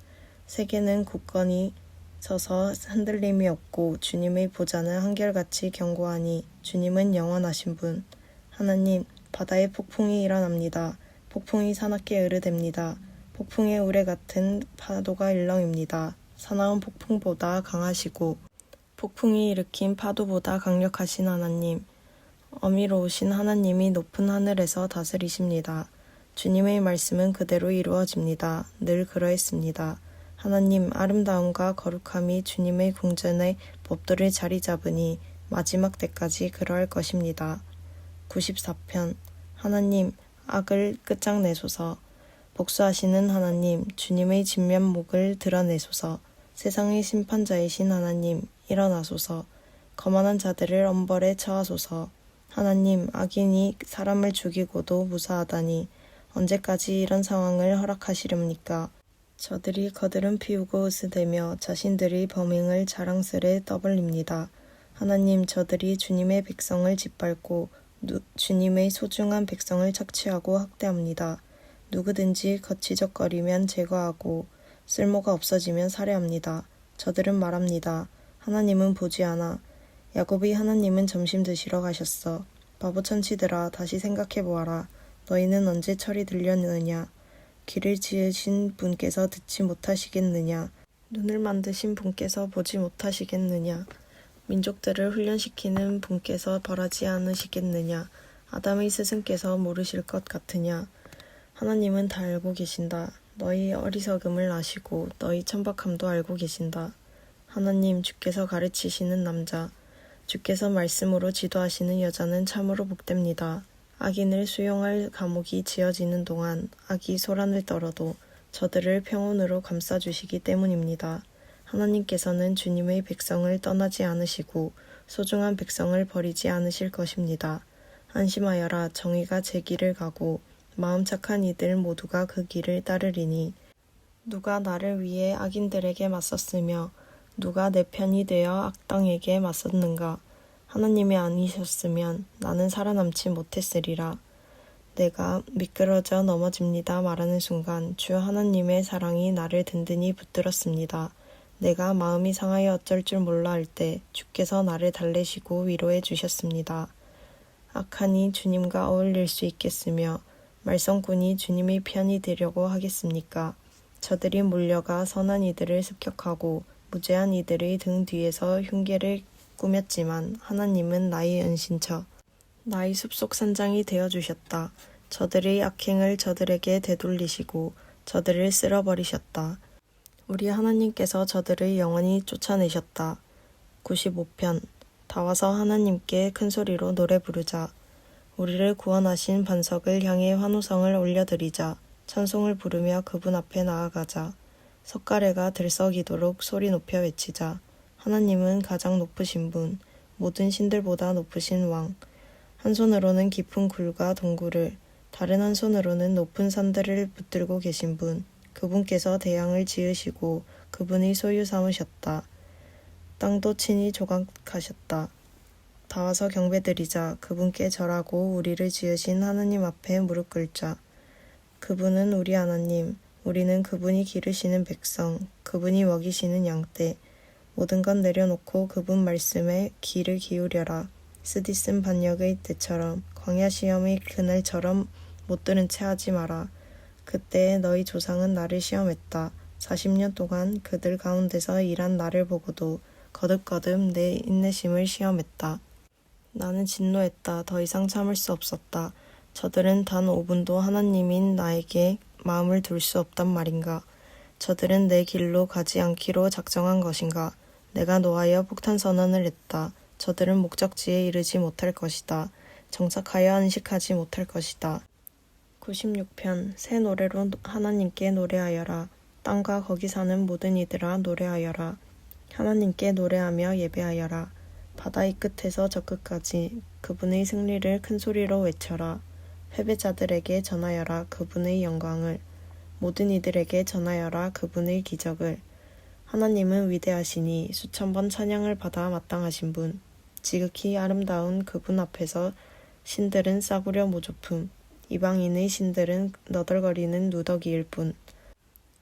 세계는 굳건히 서서 흔들림이 없고 주님의 보좌는 한결같이 견고하니 주님은 영원하신 분. 하나님, 바다에 폭풍이 일어납니다. 폭풍이 사납게 으르댑니다. 폭풍의 우레 같은 파도가 일렁입니다. 사나운 폭풍보다 강하시고 폭풍이 일으킨 파도보다 강력하신 하나님, 어미로우신 하나님이 높은 하늘에서 다스리십니다. 주님의 말씀은 그대로 이루어집니다. 늘 그러했습니다. 하나님, 아름다움과 거룩함이 주님의 궁전의 법도를 자리 잡으니 마지막 때까지 그러할 것입니다. 94편. 하나님, 악을 끝장내소서. 복수하시는 하나님, 주님의 진면목을 드러내소서. 세상의 심판자이신 하나님, 일어나소서. 거만한 자들을 엄벌에 처하소서. 하나님, 악인이 사람을 죽이고도 무사하다니 언제까지 이런 상황을 허락하시렵니까? 저들이 거드름 피우고 으스대며 자신들의 범행을 자랑스레 떠벌립니다. 하나님, 저들이 주님의 백성을 짓밟고 주님의 소중한 백성을 착취하고 학대합니다. 누구든지 거치적거리면 제거하고 쓸모가 없어지면 살해합니다. 저들은 말합니다. 하나님은 보지 않아. 야곱의 하나님은 점심 드시러 가셨어. 바보 천치들아, 다시 생각해보아라. 너희는 언제 철이 들렸느냐? 귀를 지으신 분께서 듣지 못하시겠느냐? 눈을 만드신 분께서 보지 못하시겠느냐? 민족들을 훈련시키는 분께서 벌하지 않으시겠느냐? 아담의 스승께서 모르실 것 같으냐? 하나님은 다 알고 계신다. 너희 어리석음을 아시고 너희 천박함도 알고 계신다. 하나님, 주께서 가르치시는 남자, 주께서 말씀으로 지도하시는 여자는 참으로 복됩니다. 악인을 수용할 감옥이 지어지는 동안 악이 소란을 떨어도 저들을 평온으로 감싸주시기 때문입니다. 하나님께서는 주님의 백성을 떠나지 않으시고 소중한 백성을 버리지 않으실 것입니다. 안심하여라. 정의가 제 길을 가고 마음 착한 이들 모두가 그 길을 따르리니 누가 나를 위해 악인들에게 맞섰으며 누가 내 편이 되어 악당에게 맞섰는가? 하나님이 아니셨으면 나는 살아남지 못했으리라. 내가 미끄러져 넘어집니다 말하는 순간 주 하나님의 사랑이 나를 든든히 붙들었습니다. 내가 마음이 상하여 어쩔 줄 몰라 할 때 주께서 나를 달래시고 위로해 주셨습니다. 악한이 주님과 어울릴 수 있겠으며 말썽꾼이 주님의 편이 되려고 하겠습니까? 저들이 몰려가 선한 이들을 습격하고 무죄한 이들의 등 뒤에서 흉계를 꾸몄지만 하나님은 나의 은신처, 나의 숲속 산장이 되어주셨다. 저들의 악행을 저들에게 되돌리시고 저들을 쓸어버리셨다. 우리 하나님께서 저들을 영원히 쫓아내셨다. 95편. 다 와서 하나님께 큰 소리로 노래 부르자. 우리를 구원하신 반석을 향해 환호성을 올려드리자. 찬송을 부르며 그분 앞에 나아가자. 석가래가 들썩이도록 소리 높여 외치자. 하나님은 가장 높으신 분, 모든 신들보다 높으신 왕. 한 손으로는 깊은 굴과 동굴을, 다른 한 손으로는 높은 산들을 붙들고 계신 분. 그분께서 대양을 지으시고 그분의 소유 삼으셨다. 땅도 친히 조각하셨다. 다 와서 경배드리자. 그분께 절하고 우리를 지으신 하나님 앞에 무릎 꿇자. 그분은 우리 하나님, 우리는 그분이 기르시는 백성, 그분이 먹이시는 양떼. 모든 것 내려놓고 그분 말씀에 귀를 기울여라. 스디슨 반역의 때처럼 광야 시험의 그날처럼 못 들은 채 하지 마라. 그때에 너희 조상은 나를 시험했다. 40년 동안 그들 가운데서 일한 나를 보고도 거듭거듭 내 인내심을 시험했다. 나는 진노했다. 더 이상 참을 수 없었다. 저들은 단 5분도 하나님인 나에게 마음을 둘 수 없단 말인가. 저들은 내 길로 가지 않기로 작정한 것인가. 내가 노하여 폭탄 선언을 했다. 저들은 목적지에 이르지 못할 것이다. 정착하여 안식하지 못할 것이다. 96편 새 노래로 하나님께 노래하여라. 땅과 거기 사는 모든 이들아 노래하여라. 하나님께 노래하며 예배하여라. 바다의 끝에서 저 끝까지 그분의 승리를 큰 소리로 외쳐라. 패배자들에게 전하여라 그분의 영광을. 모든 이들에게 전하여라 그분의 기적을. 하나님은 위대하시니 수천 번 찬양을 받아 마땅하신 분. 지극히 아름다운 그분 앞에서 신들은 싸구려 모조품. 이방인의 신들은 너덜거리는 누더기일 뿐.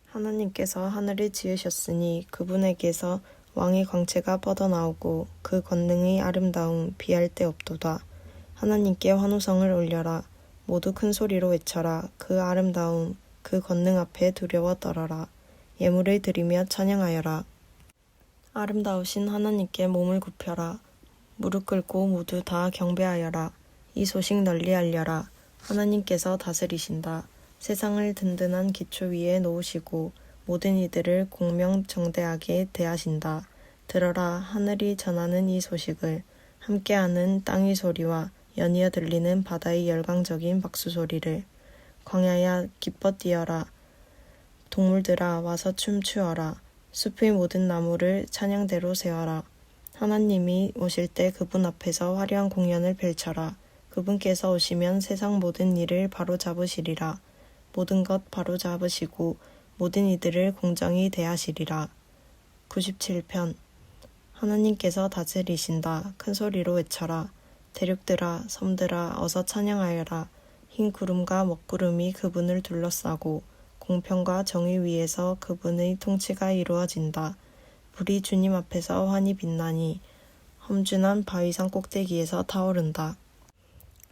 하나님께서 하늘을 지으셨으니 그분에게서 왕의 광채가 뻗어나오고 그 권능의 아름다움 비할 데 없도다. 하나님께 환호성을 올려라. 모두 큰 소리로 외쳐라. 그 아름다움 그 권능 앞에 두려워 떨어라. 예물을 드리며 찬양하여라. 아름다우신 하나님께 몸을 굽혀라. 무릎 꿇고 모두 다 경배하여라. 이 소식 널리 알려라. 하나님께서 다스리신다. 세상을 든든한 기초 위에 놓으시고 모든 이들을 공명정대하게 대하신다. 들어라 하늘이 전하는 이 소식을. 함께하는 땅의 소리와 연이어 들리는 바다의 열광적인 박수 소리를. 광야야 기뻐 뛰어라. 동물들아 와서 춤추어라. 숲의 모든 나무를 찬양대로 세워라. 하나님이 오실 때 그분 앞에서 화려한 공연을 펼쳐라. 그분께서 오시면 세상 모든 일을 바로잡으시리라. 모든 것 바로잡으시고 모든 이들을 공정히 대하시리라. 97편 하나님께서 다스리신다. 큰 소리로 외쳐라. 대륙들아 섬들아 어서 찬양하여라. 흰 구름과 먹구름이 그분을 둘러싸고 공평과 정의 위에서 그분의 통치가 이루어진다. 불이 주님 앞에서 환히 빛나니 험준한 바위산 꼭대기에서 타오른다.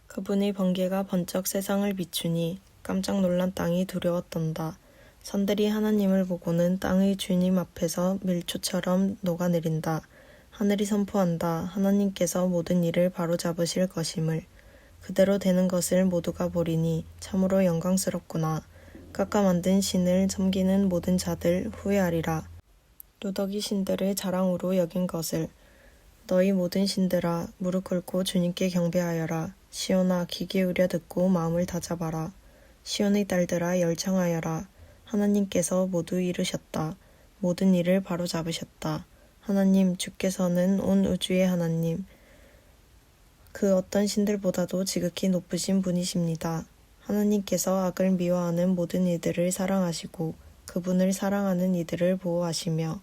그분의 번개가 번쩍 세상을 비추니 깜짝 놀란 땅이 두려워 떤다. 산들이 하나님을 보고는 땅의 주님 앞에서 밀초처럼 녹아내린다. 하늘이 선포한다. 하나님께서 모든 일을 바로잡으실 것임을. 그대로 되는 것을 모두가 보리니 참으로 영광스럽구나. 깎아 만든 신을 섬기는 모든 자들 후회하리라. 누더기 신들을 자랑으로 여긴 것을. 너희 모든 신들아 무릎 꿇고 주님께 경배하여라. 시온아 귀 기울여 듣고 마음을 다잡아라. 시온의 딸들아 열창하여라. 하나님께서 모두 이루셨다. 모든 일을 바로잡으셨다. 하나님 주께서는 온 우주의 하나님. 그 어떤 신들보다도 지극히 높으신 분이십니다. 하나님께서 악을 미워하는 모든 이들을 사랑하시고 그분을 사랑하는 이들을 보호하시며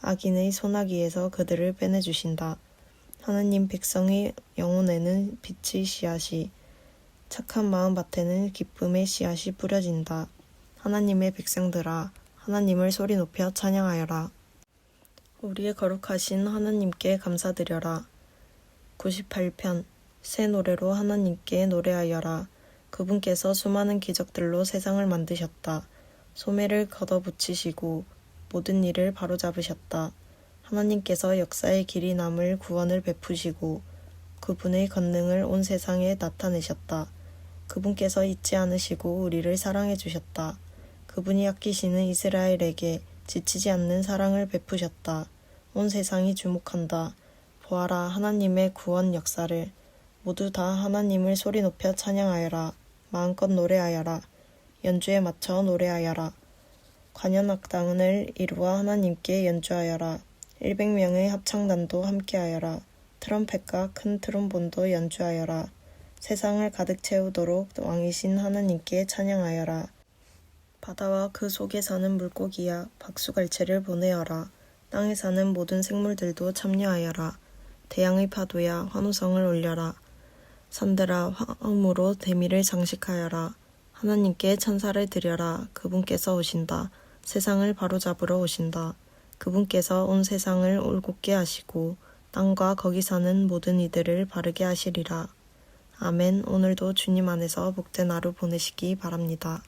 악인의 손아귀에서 그들을 빼내주신다. 하나님 백성의 영혼에는 빛의 씨앗이 착한 마음밭에는 기쁨의 씨앗이 뿌려진다. 하나님의 백성들아 하나님을 소리 높여 찬양하여라. 우리의 거룩하신 하나님께 감사드려라. 98편 새 노래로 하나님께 노래하여라. 그분께서 수많은 기적들로 세상을 만드셨다. 소매를 걷어붙이시고 모든 일을 바로잡으셨다. 하나님께서 역사의 길이 남을 구원을 베푸시고 그분의 권능을 온 세상에 나타내셨다. 그분께서 잊지 않으시고 우리를 사랑해 주셨다. 그분이 아끼시는 이스라엘에게 지치지 않는 사랑을 베푸셨다. 온 세상이 주목한다. 보아라 하나님의 구원 역사를. 모두 다 하나님을 소리 높여 찬양하여라. 마음껏 노래하여라. 연주에 맞춰 노래하여라. 관현악단을 이루어 하나님께 연주하여라. 100명의 합창단도 함께하여라. 트럼펫과 큰 트롬본도 연주하여라. 세상을 가득 채우도록 왕이신 하나님께 찬양하여라. 바다와 그 속에 사는 물고기야 박수갈채를 보내어라. 땅에 사는 모든 생물들도 참여하여라. 대양의 파도야 환호성을 올려라. 산들아 화음으로 대미를 장식하여라. 하나님께 찬사를 드려라. 그분께서 오신다. 세상을 바로잡으러 오신다. 그분께서 온 세상을 올곧게 하시고 땅과 거기 사는 모든 이들을 바르게 하시리라. 아멘. 오늘도 주님 안에서 복된 하루 보내시기 바랍니다.